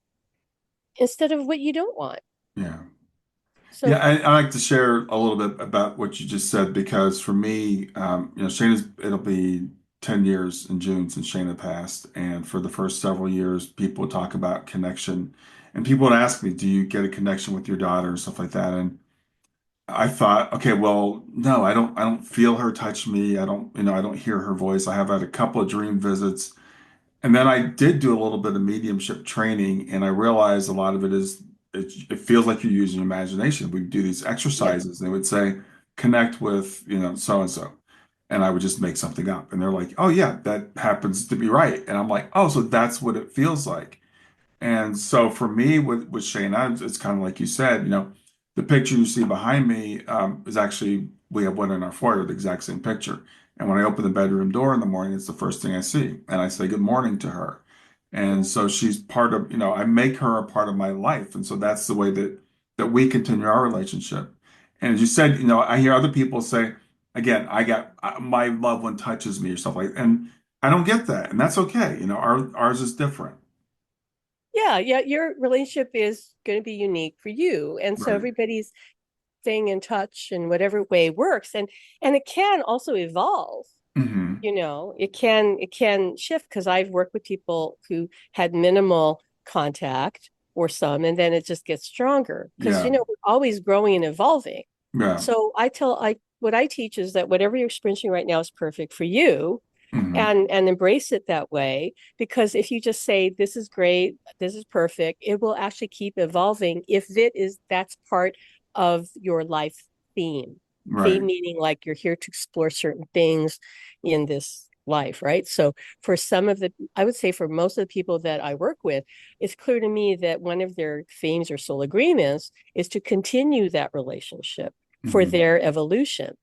instead of what you don't want? Yeah. Yeah, So I like to share a little bit about what you just said because for me, Shayna's, it'll be 10 years in June since Shayna passed. And for the first several years, people would talk about connection. And people would ask me, do you get a connection with your daughter and stuff like that? And I thought, okay, well, no, I don't feel her touch me. I don't hear her voice. I have had a couple of dream visits. And then I did do a little bit of mediumship training, and I realized a lot of it is it feels like you're using your imagination. We do these yeah, exercises. They would say, connect with, so and so. And I would just make something up. And they're like, oh, yeah, that happens to be right. And I'm like, oh, so that's what it feels like. And so for me, with Shayna, it's kind of like you said, the picture you see behind me is actually, we have one in our foyer, the exact same picture. And when I open the bedroom door in the morning, it's the first thing I see. And I say good morning to her. And yeah, so she's part of, I make her a part of my life. And so that's the way that we continue our relationship. And as you said, I hear other people say, again, my loved one touches me or stuff like that. And I don't get that. And that's okay. Ours is different. yeah. Your relationship is going to be unique for you, and so Right. everybody's staying in touch in whatever way works, and it can also evolve. Hmm. It can shift because I've worked with people who had minimal contact or some, and then it just gets stronger because Yeah. we're always growing and evolving. Yeah. So I what I teach is that whatever you're experiencing right now is perfect for you, Hmm. and embrace it that way, because if you just say this is great, this is perfect, it will actually keep evolving if that's part of your life theme. Theme Right. meaning like you're here to explore certain things in this life, right? So for I would say for most of the people that I work with, it's clear to me that one of their themes or soul agreements is to continue that relationship for Hmm. their evolution.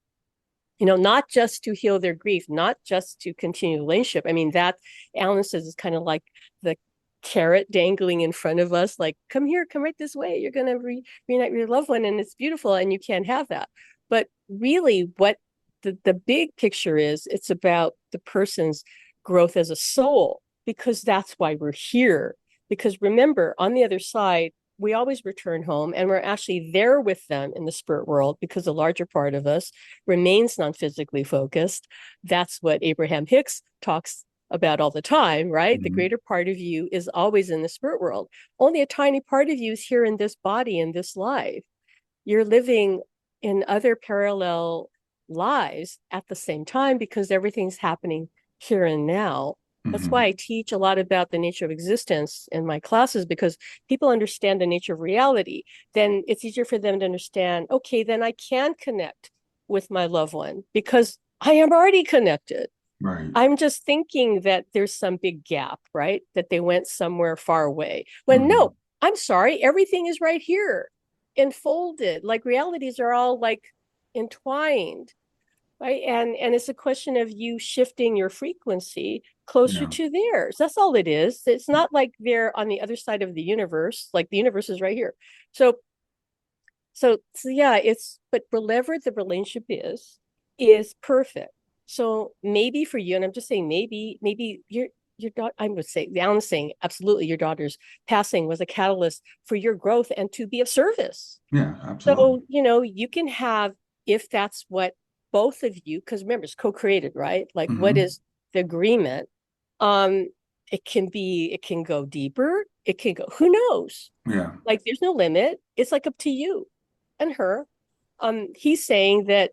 Not just to heal their grief, not just to continue the relationship. I mean, that Alan says is kind of like the carrot dangling in front of us, like, come here, come right this way. You're going to reunite your loved one, and it's beautiful, and you can't have that. But really, what the big picture is, it's about the person's growth as a soul, because that's why we're here. Because remember, on the other side, we always return home, and we're actually there with them in the spirit world because the larger part of us remains non-physically focused. That's what Abraham Hicks talks about all the time, right? The Hmm. greater part of you is always in the spirit world. Only a tiny part of you is here in this body, in this life. You're living in other parallel lives at the same time because everything's happening here and now. That's why Hmm. I teach a lot about the nature of existence in my classes, because people understand the nature of reality. Then it's easier for them to understand, okay, then I can connect with my loved one because I am already connected. Right. I'm just thinking that there's some big gap, right? That they went somewhere far away. When Hmm. no, I'm sorry, everything is right here, enfolded. Like realities are all like entwined, right? And it's a question of you shifting your frequency closer Yeah. to theirs. That's all it is. It's not like they're on the other side of the universe, like the universe is right here. So so yeah, it's but whatever the relationship is perfect. So maybe for you, and I'm just saying maybe your daughter, I would say Alan's saying absolutely your daughter's passing was a catalyst for your growth and to be of service. Yeah. Absolutely. So, you can have, if that's what both of you, because remember, it's co-created, right? Like, what Hmm. is the agreement? Um, it can go deeper. It can go, who knows? Yeah. Like, there's no limit. It's like up to you and her. He's saying that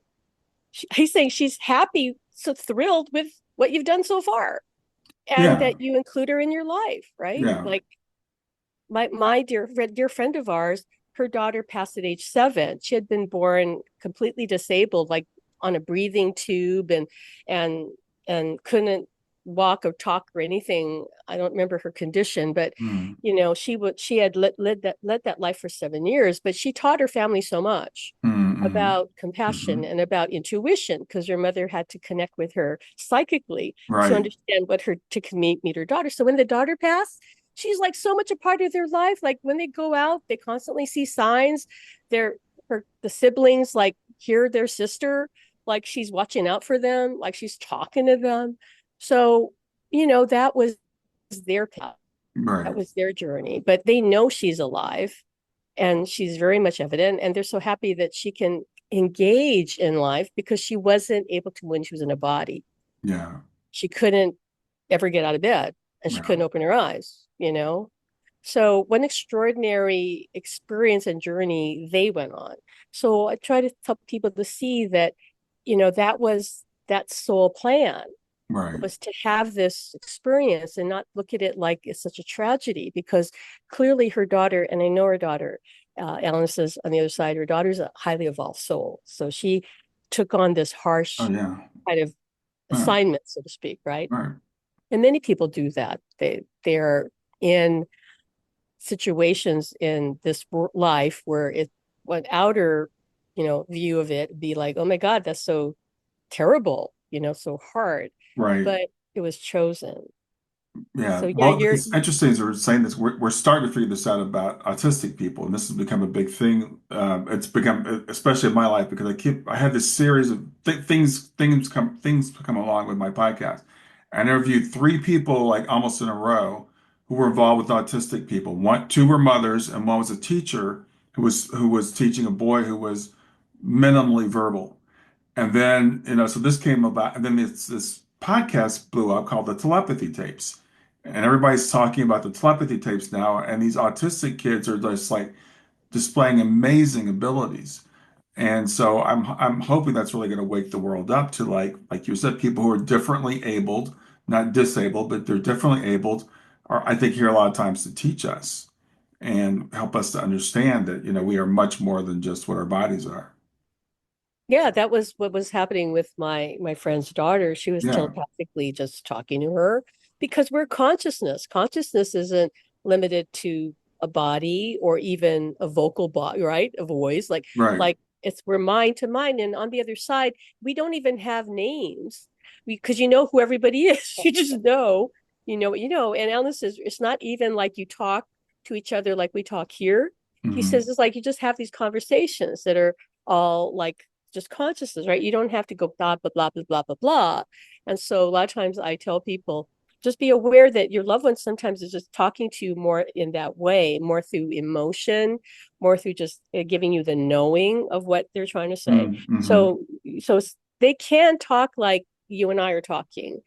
he's saying she's happy, so thrilled with what you've done so far, and Yeah. that you include her in your life, right? Yeah. Like my dear friend of ours, her daughter passed at age 7. She had been born completely disabled, like on a breathing tube, and and couldn't walk or talk or anything. I don't remember her condition, but Mm. she had led that life for 7 years, but she taught her family so much Mm-hmm. about compassion Hmm. and about intuition, because her mother had to connect with her psychically to Right. understand what her to meet her daughter. So when the daughter passed, she's like so much a part of their life. Like when they go out, they constantly see signs. They're the siblings like hear their sister, like she's watching out for them, like she's talking to them. So, that was their path. That Right. was their journey. But they know she's alive and she's very much evident. And they're so happy that she can engage in life because she wasn't able to when she was in a body. Yeah. She couldn't ever get out of bed and she Yeah. couldn't open her eyes. So one extraordinary experience and journey they went on. So I try to tell people to see that, that was that soul plan, Right. was to have this experience and not look at it like it's such a tragedy, because clearly her daughter, and I know her daughter, Ellen says on the other side, her daughter's a highly evolved soul. So she took on this Oh harsh yeah. kind of Yeah. assignment, so to speak, right? Right. And many people do that. They're in situations in this life where one outer, view of it be like, oh my God, that's so terrible, so hard. Right. But it was chosen. Yeah, So yeah, well, it's interesting as we're saying this. We're starting to figure this out about autistic people, and this has become a big thing. It's become, especially in my life, because I had this series of things come along with my podcast. I interviewed 3 people like almost in a row who were involved with autistic people. Two were mothers, and one was a teacher who was teaching a boy who was minimally verbal. And then, so this came about, and then this podcast blew up called the telepathy tapes. And everybody's talking about the telepathy tapes now, and these autistic kids are just like displaying amazing abilities. And so I'm hoping that's really going to wake the world up to like you said, people who are differently abled, not disabled, but they're differently abled, are I think here a lot of times to teach us and help us to understand that, we are much more than just what our bodies are. yeah, that was what was happening with my friend's daughter. She was Yeah, telepathically just talking to her, because we're consciousness. Consciousness isn't limited to a body or even a vocal body, right? A voice. Like right. like we're mind to mind. And on the other side, we don't even have names. Because you know who everybody is. You just know, what you know. And Alan says it's not even like you talk to each other like we talk here. He Hmm. says it's like you just have these conversations that are all like just consciousness, right? You don't have to go blah, blah, blah, blah, blah, blah, blah. And so a lot of times I tell people, just be aware that your loved one sometimes is just talking to you more in that way, more through emotion, more through just giving you the knowing of what they're trying to say. Mm-hmm. So they can talk like you and I are talking.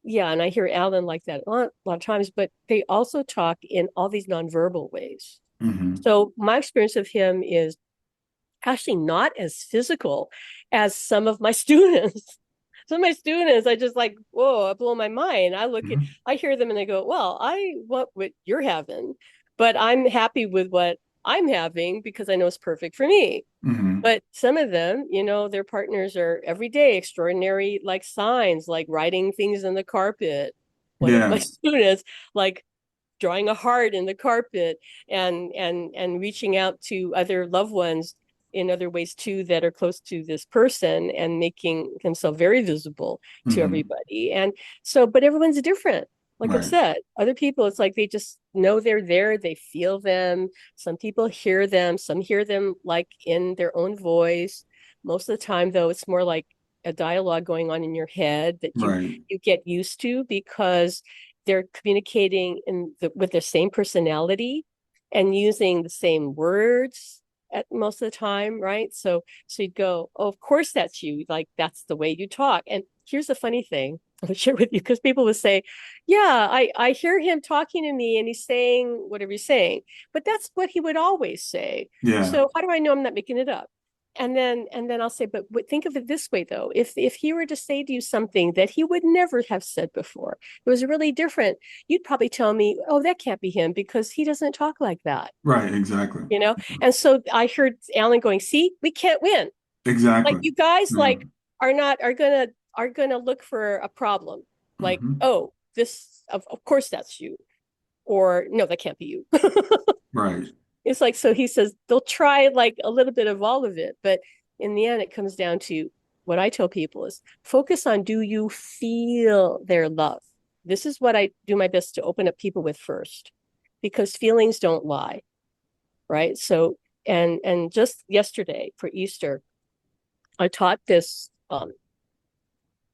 Yeah, and I hear Alan like that a lot of times, but they also talk in all these nonverbal ways. Hmm. So my experience of him is actually not as physical as some of my students. Some of my students, I just like, whoa, I blow my mind. Hmm. I hear them and I go, well, I want what you're having, but I'm happy with what I'm having because I know it's perfect for me. Hmm. But some of them, their partners are everyday extraordinary, like signs, like writing things in the carpet. One of my Yeah. students, like drawing a heart in the carpet, and reaching out to other loved ones in other ways too that are close to this person, and making himself very visible to Hmm. everybody. And so, but everyone's different. Like I've Right. said, other people, it's like they just know they're there, they feel them. Some people hear them, some hear them like in their own voice. Most of the time though, it's more like a dialogue going on in your head that you Right. you get used to, because they're communicating with the same personality and using the same words at most of the time, right? So you'd go, oh, of course that's you. Like that's the way you talk. And here's the funny thing I'll share with you, because people would say, yeah, I hear him talking to me and he's saying whatever he's saying, but that's what he would always say. Yeah. So how do I know I'm not making it up? And then I'll say, but think of it this way though. If he were to say to you something that he would never have said before, it was really different, you'd probably tell me, oh, that can't be him because he doesn't talk like that, Right. Exactly. you know? And so I heard Alan going, see, we can't win. Like Exactly. you guys Yeah. like are gonna look for a problem. Like, Hmm. oh, this of course that's you. Or no, that can't be you. Right. It's like, so he says they'll try like a little bit of all of it, but in the end, it comes down to what I tell people is focus on, do you feel their love? This is what I do my best to open up people with first, because feelings don't lie, right? So, and just yesterday for Easter, I taught this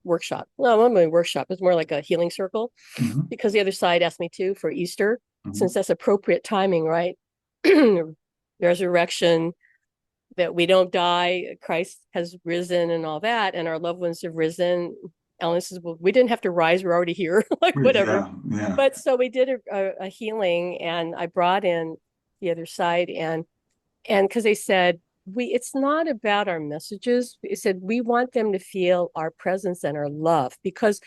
workshop. No, not really workshop. It's more like a healing circle, Hmm. because the other side asked me to for Easter, since Hmm. that's appropriate timing, right? Resurrection, that we don't die, Christ has risen and all that, and our loved ones have risen. Ellen says, well, we didn't have to rise, we're already here, like whatever. Yeah. Yeah. But so we did a healing, and I brought in the other side, and because they said, it's not about our messages. It said we want them to feel our presence and our love, because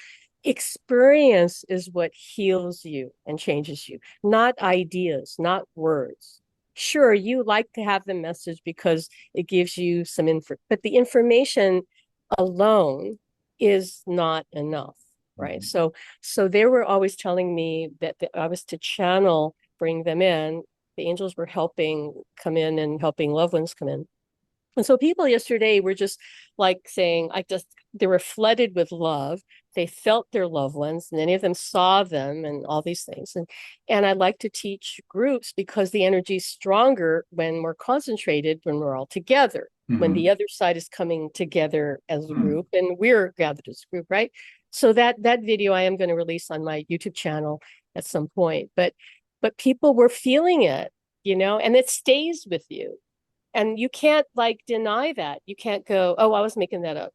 experience is what heals you and changes you, not ideas, not words. Sure, you like to have the message because it gives you some info, but the information alone is not enough, right? Mhm. So they were always telling me that I was to channel, bring them in. The angels were helping come in and helping loved ones come in. And so people yesterday were just like saying, they were flooded with love. They felt their loved ones, and many of them saw them and all these things. And I like to teach groups because the energy is stronger when we're concentrated, when we're all together, when the Mhm. other side is coming together as a Mhm. group and we're gathered as a group, right? So that video I am going to release on my YouTube channel at some point. But people were feeling it, and it stays with you, and you can't like deny that. You can't go, oh, I was making that up.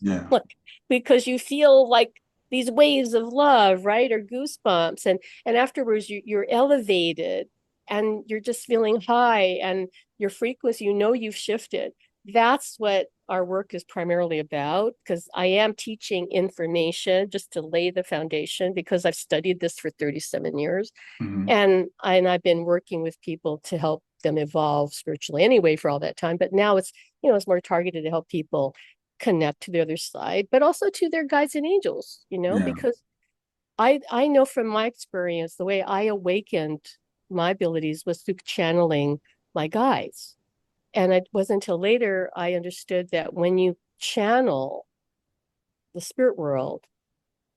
Yeah. Like, because you feel like these waves of love, right? Or goosebumps. And afterwards you're elevated, and you're just feeling high, and your frequency, you've shifted. That's what our work is primarily about, because I am teaching information just to lay the foundation, because I've studied this for 37 years. Mhm. And I've been working with people to help them evolve spiritually anyway for all that time. But now it's more targeted to help people connect to the other side, but also to their guides and angels, Yeah. because I know from my experience, the way I awakened my abilities was through channeling my guides. And it wasn't until later I understood that when you channel the spirit world,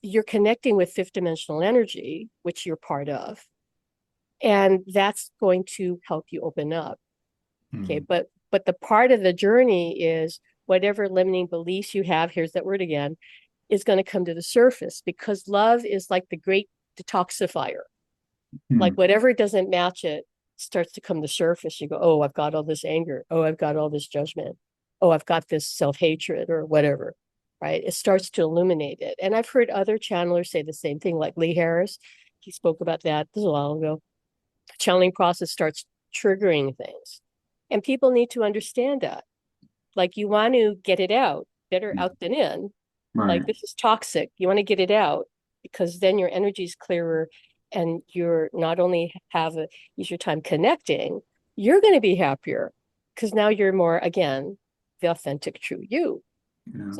you're connecting with fifth dimensional energy, which you're part of, and that's going to help you open up. Okay, Mhm. but the part of the journey is whatever limiting beliefs you have, here's that word again, is going to come to the surface, because love is like the great detoxifier. Like Mhm. whatever doesn't match it starts to come to the surface. You go, oh, I've got all this anger, oh, I've got all this judgment, oh, I've got this self-hatred or whatever, right? It starts to illuminate it. And I've heard other channelers say the same thing, like Lee Harris. He spoke about that this a while ago. The channeling process starts triggering things, and people need to understand that. Like, you want to get it out, better Mhm. out than in. Like, Right. this is toxic, you want to get it out, because then your energy is clearer, and you're not only have a easier time connecting, you're going to be happier, because now you're more, again, the authentic true you. Yeah.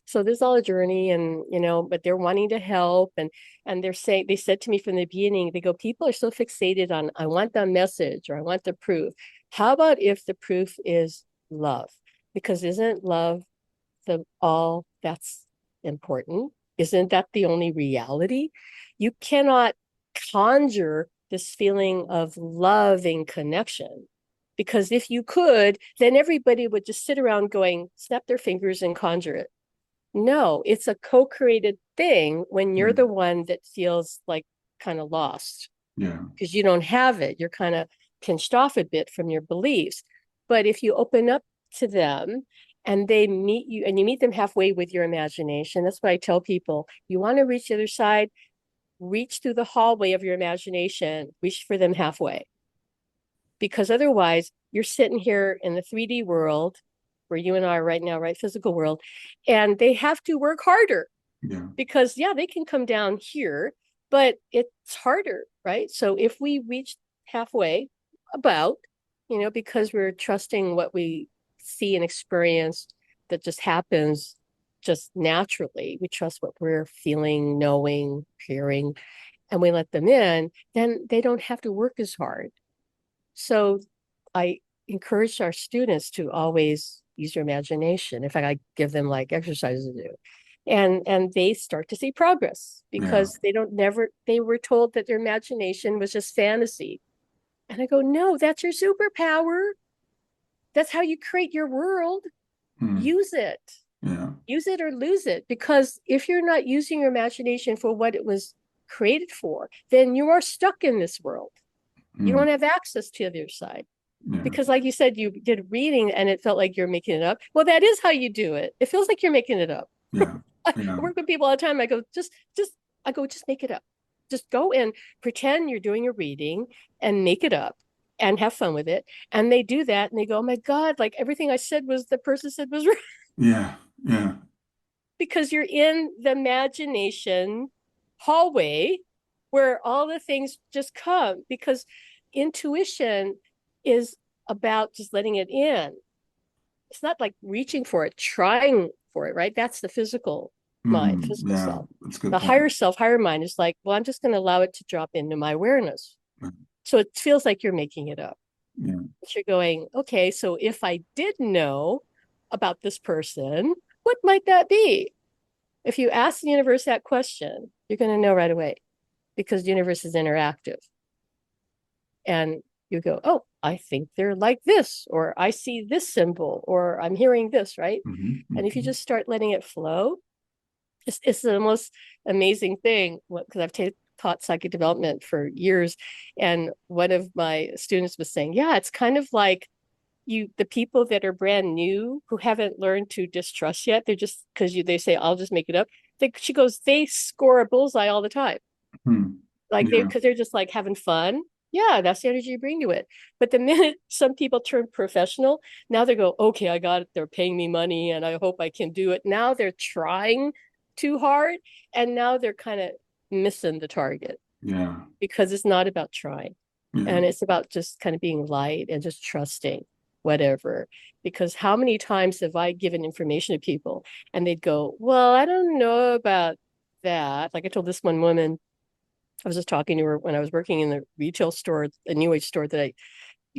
So there's all a journey, and but they're wanting to help, and they said to me from the beginning, they go, people are so fixated on, I want the message, or I want the proof. How about if the proof is love? Because isn't love the all that's important? Isn't that the only reality? You cannot conjure this feeling of loving connection, because if you could, then everybody would just sit around going, snap their fingers and conjure it. No, it's a co-created thing when you're Mhm. the one that feels like kind of lost, Yeah. because you don't have it. You're kind of pinched off a bit from your beliefs. But if you open up to them and they meet you and you meet them halfway with your imagination, that's what I tell people. You want to reach the other side, reach through the hallway of your imagination, reach for them halfway. Because otherwise, you're sitting here in the 3D world where you and I are right now, right? Physical world. And they have to work harder Yeah. because, yeah, they can come down here, but it's harder, right? So if we reach halfway, about, because we're trusting what we see and experience that just happens just naturally, we trust what we're feeling, knowing, hearing, and we let them in, then they don't have to work as hard. So I encourage our students to always use your imagination. In fact, I give them like exercises to do. And they start to see progress Yeah. because they were told that their imagination was just fantasy. And I go, no, that's your superpower. That's how you create your world. Hmm. Use it. Yeah. Use it or lose it. Because if you're not using your imagination for what it was created for, then you are stuck in this world. You Hmm. don't have access to the other side. Yeah. Because like you said, you did reading and it felt like you're making it up. Well, that is how you do it. It feels like you're making it up. Yeah. I Yeah. work with people all the time. I go, just make it up. Just go and pretend you're doing a reading and make it up and have fun with it. And they do that and they go, oh my God, like everything I said was the person said was right. Yeah. Yeah. Because you're in the imagination hallway where all the things just come because intuition is about just letting it in. It's not like reaching for it, trying for it, right? That's the physical mind, Hmm. physical Yeah. self. That's a good The point. higher self, higher mind is like, well, I'm just going to allow it to drop into my awareness. So it feels like you're making it up. Yeah. But you're going, okay, so if I did know about this person, what might that be? If you ask the universe that question, you're going to know right away because the universe is interactive. And you go, oh, I think they're like this, or I see this symbol, or I'm hearing this, right? Hmm. And if you Hmm. just start letting it flow, it's the most amazing thing because I've taught psychic development for years. And one of my students was saying, yeah, it's kind of like the people that are brand new who haven't learned to distrust yet, they're just because they say, I'll just make it up. She goes, they score a bullseye all the time. Hmm. Like Yeah. because they're just like having fun. Yeah, that's the energy you bring to it. But the minute some people turn professional, now they go, okay, I got it. They're paying me money and I hope I can do it. Now they're trying too hard and now they're kind of missing the target Yeah. because it's not about trying. Yeah. And it's about just kind of being light and just trusting whatever. Because how many times have I given information to people and they'd go, well, I don't know about that. Like I told this one woman, I was just talking to her when I was working in the retail store, a new age store that I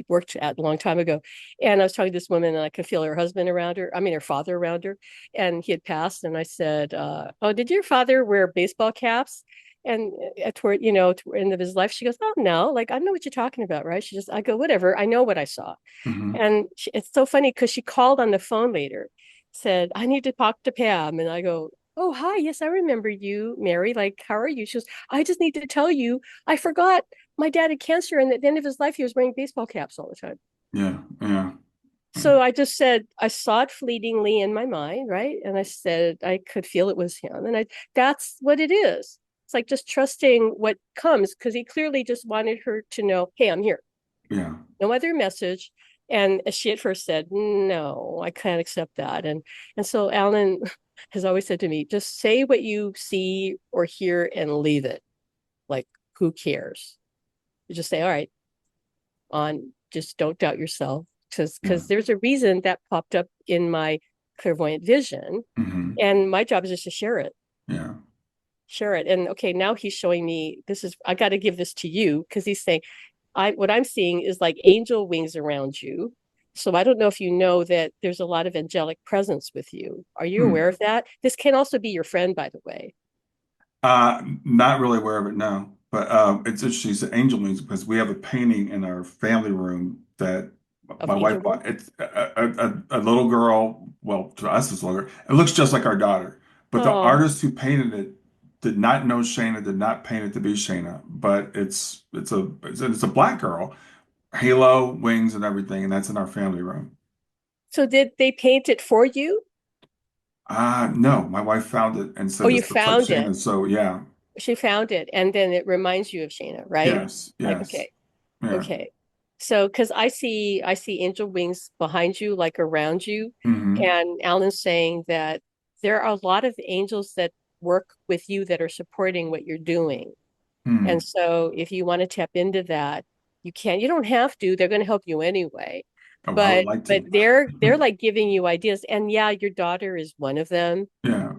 worked at a long time ago. And I was talking to this woman and I could feel her husband around her. I mean, her father around her. And he had passed. And I said, oh, did your father wear baseball caps? And toward, toward the end of his life, she goes, oh, no, like, I know what you're talking about, right? I go, whatever. I know what I saw. Hmm. And it's so funny because she called on the phone later, said, I need to talk to Pam. And I go, oh, hi. Yes, I remember you, Mary. Like, how are you? She goes, I just need to tell you, I forgot my dad had cancer. And at the end of his life, he was wearing baseball caps all the time. Yeah. Yeah. So I just said, I saw it fleetingly in my mind, right? And I said, I could feel it was him. And that's what it is. It's like just trusting what comes because he clearly just wanted her to know, hey, I'm here. Yeah. No other message. And she at first said, no, I can't accept that. And so Alan has always said to me, just say what you see or hear and leave it. Like, who cares? You just say, all right, just don't doubt yourself. Yeah. Because there's a reason that popped up in my clairvoyant vision. Hmm. And my job is just to share it. Yeah. Share it. And okay, now he's showing me I got to give this to you because he's saying, what I'm seeing is like angel wings around you. So I don't know if you know that there's a lot of angelic presence with you. Are you Hmm. aware of that? This can also be your friend, by the way. Not really aware of it now, but it's interesting. You said angel wings because we have a painting in our family room that Of my angel wife wings? bought. It's a little girl. Well, to us, it's a little girl. It looks just like our daughter, but the Oh, artist who painted it did not know Shayna, did not paint it to be Shayna, but it's a black girl, halo, wings, and everything, and that's in our family room. So did they paint it for you? No, my wife found it and Oh, said you this looks like found it. Shayna. So yeah, She found it, and then it reminds you of Shayna, right? yes, Like, yes, okay, yeah. okay. So, because I see angel wings behind you, like around you, Hmm. and Alan's saying that there are a lot of angels that work with you that are supporting what you're doing. And Hmm. so if you want to tap into that, you can. You don't have to. They're going to help you anyway. Oh, I would But like but to. they're like giving you ideas. And yeah, your daughter is one of them, Yeah,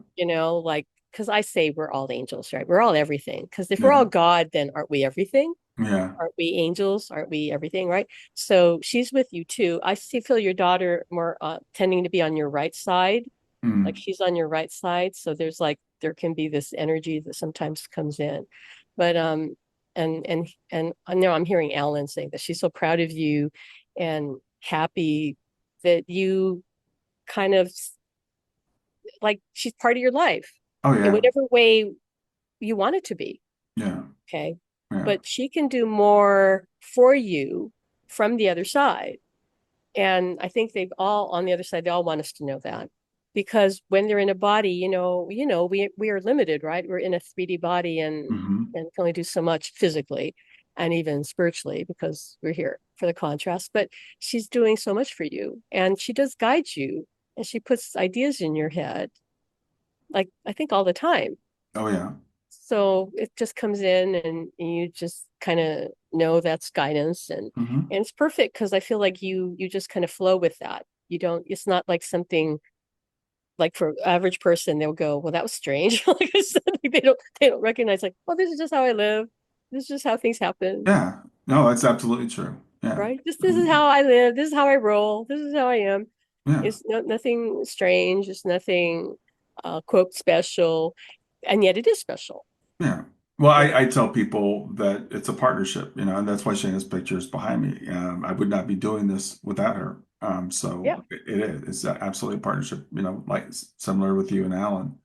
like because I say we're all angels, right? We're all everything. Because if we're yeah, all God, then aren't we everything? yeah. Aren't we angels? Aren't we everything, right? So she's with you too. Feel your daughter more tending to be on your right side, like Mm. she's on your right side. So there can be this energy that sometimes comes in. But and I know I'm hearing Alan saying that she's so proud of you and happy that you kind of like she's part of your life Oh in yeah, whatever way you want it to be. yeah, Okay. yeah. But she can do more for you from the other side. And I think they've all on the other side, they all want us to know that. Because when they're in a body, we are limited, right? We're in a 3D body Hmm. and can only do so much physically and even spiritually because we're here for the contrast. But she's doing so much for you and she does guide you and she puts ideas in your head, like I think all the time. Oh yeah. So it just comes in and you just kind of know that's guidance Hmm. and it's perfect because I feel like you just kind of flow with that. You don't it's not like something like for average person they'll go, well, that was strange. Like I said, like they don't recognize like, well, this is just how I live. This is just how things happen, Yeah. No, that's absolutely true. Yeah. right? This is Um, how I live. This is how I roll. This is how I am. yeah. It's nothing strange. It's nothing quote special, and yet it is special. Yeah. Well, Yeah, I tell people that it's a partnership, and that's why Shayna's picture is behind me. I would not be doing this without her. yeah, So it is. It's absolutely a partnership, like similar with you and Alan.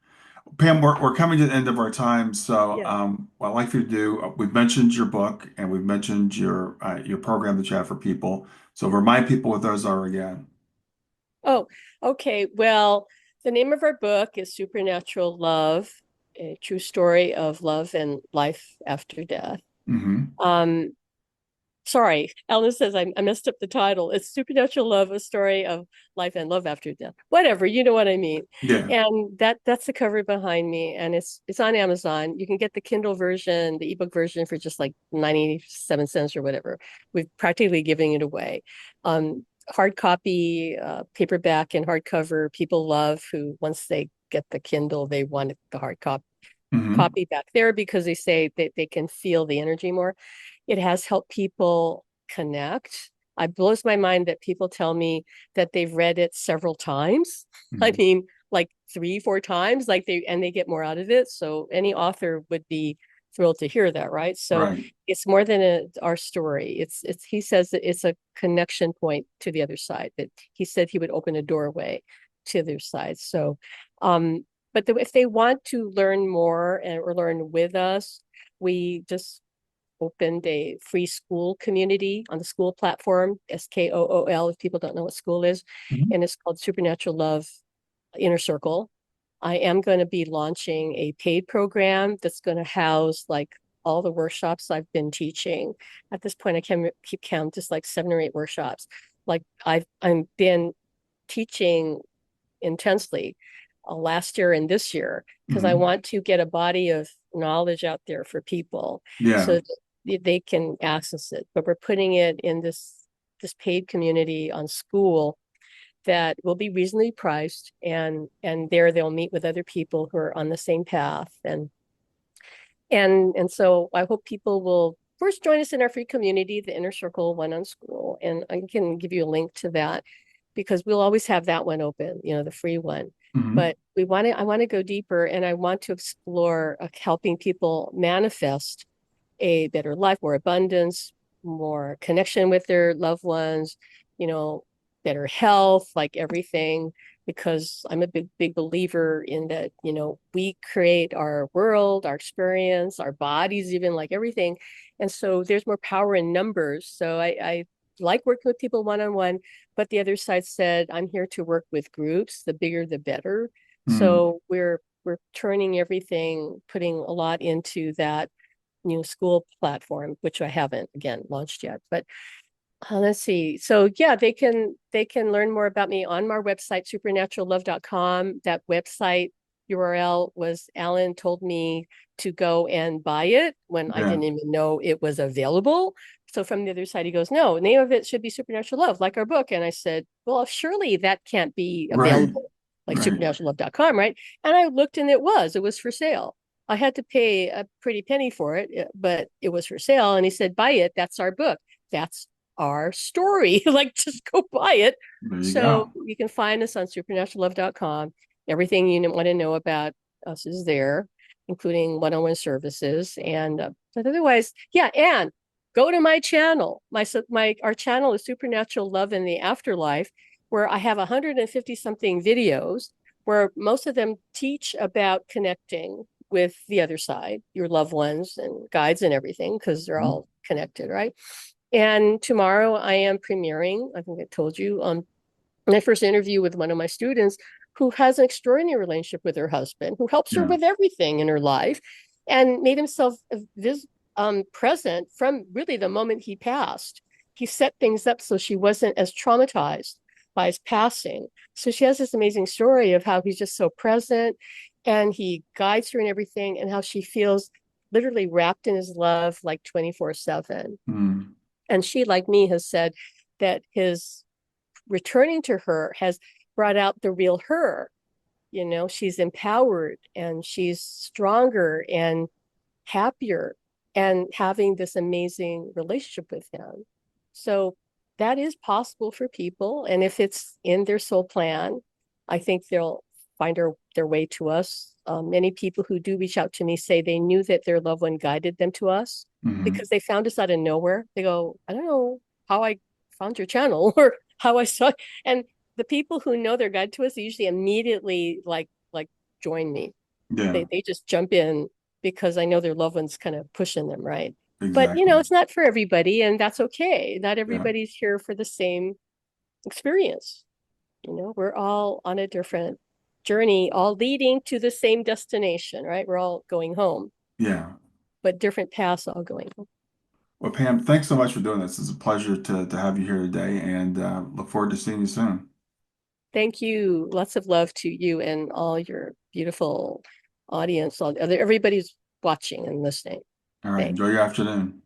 Pam, we're coming to the end of our time. So yeah. what I'd like for you to do, we've mentioned your book and we've mentioned your program that you have for people. So remind people what those are again. Oh, okay. Well, the name of our book is Supernatural Love, a true story of love and life after death. Hmm. Um, Sorry, Ellen says I messed up the title. It's Supernatural Love, a story of life and love after death. Whatever, you know what I mean. Yeah. And that's the cover behind me, and it's on Amazon. You can get the Kindle version, the ebook version for just like 97 cents or whatever. We've practically giving it away. Hard copy, paperback, and hardcover. People love who once they get the Kindle, they want the hard Hmm. copy back there because they say that they can feel the energy more. It has helped people connect. It blows my mind that people tell me that they've read it several times. I Hmm. mean, like 3, 4 times, they get more out of it. So any author would be thrilled to hear that, right? So Right. it's more than our story. It's he says that it's a connection point to the other side. That he said he would open a doorway to the other side. So, if they want to learn more or learn with us, we just opened a free school community on the school platform, SKOOL, if people don't know what school is. Mhm. And it's called Supernatural Love Inner Circle. I am going to be launching a paid program that's going to house like all the workshops I've been teaching. At this point, I can keep count, just like 7 or 8 workshops. Like I've been teaching intensely last year and this year because I Hmm. want to get a body of knowledge out there for people Yeah. so that they can access it. But we're putting it in this paid community on school that will be reasonably priced and there they'll meet with other people who are on the same path and so I hope people will first join us in our free community, the Inner Circle One on School, and I can give you a link to that because we'll always have that one open, the free one. Hmm. But I want to go deeper, and I want to explore helping people manifest a better life, more abundance, more connection with their loved ones, you know, better health, like everything, because I'm a big believer in that, we create our world, our experience, our bodies, even like everything. And so there's more power in numbers. So like working with people one-on-one, but the other side said, I'm here to work with groups. The bigger, the better. So we're turning everything, putting a lot into that new school platform, which I haven't again launched yet. But let's see. So yeah, they can learn more about me on my website, supernaturallove.com. That website URL was Alan told me to go and buy it when I Yeah. didn't even know it was available. So from the other side, he goes, no, name of it should be Supernatural Love, like our book. And I said, well, surely that can't be Right. available, like Right. supernaturallove.com, right? And I looked and it was for sale. I had to pay a pretty penny for it, but it was for sale. And he said, buy it. That's our book. That's our story. Like, just go buy it. There you So go. you can find us on supernaturallove.com. Everything you want to know about us is there, including one-on-one services. And but otherwise, yeah. And go to my channel. Our channel is Supernatural Love in the Afterlife, where I have 150 something videos, where most of them teach about connecting with the other side, your loved ones and guides and everything, because they're all connected, right? And tomorrow I am premiering, I think I told you, my first interview with one of my students who has an extraordinary relationship with her husband, who helps her Yeah. with everything in her life, and made himself present from really the moment he passed. He set things up so she wasn't as traumatized by his passing. So she has this amazing story of how he's just so present and he guides her in everything, and how she feels literally wrapped in his love like 24/7. Mm. And she, like me, has said that his returning to her has brought out the real her. You know, she's empowered and she's stronger and happier and having this amazing relationship with him. So that is possible for people. And if it's in their soul plan, I think they'll find their way to us. Many people who do reach out to me say they knew that their loved one guided them to us because they found us out of nowhere. They go, I don't know how I found your channel or how I saw it. And the people who know their guide to us usually immediately like join me. Yeah. They just jump in because I know their loved ones kind of pushing them, right? But Exactly. it's not for everybody, and that's okay. Not Yeah. everybody's here for the same experience. We're all on a different journey, all leading to the same destination, right? We're all going home, Yeah. but different paths all going home. Well, Pam, thanks so much for doing this. It's a pleasure to have you here today, and look forward to seeing you soon. Thank you. Lots of love to you and all your beautiful audience. Everybody's watching and listening. All right. Thanks. Enjoy your afternoon.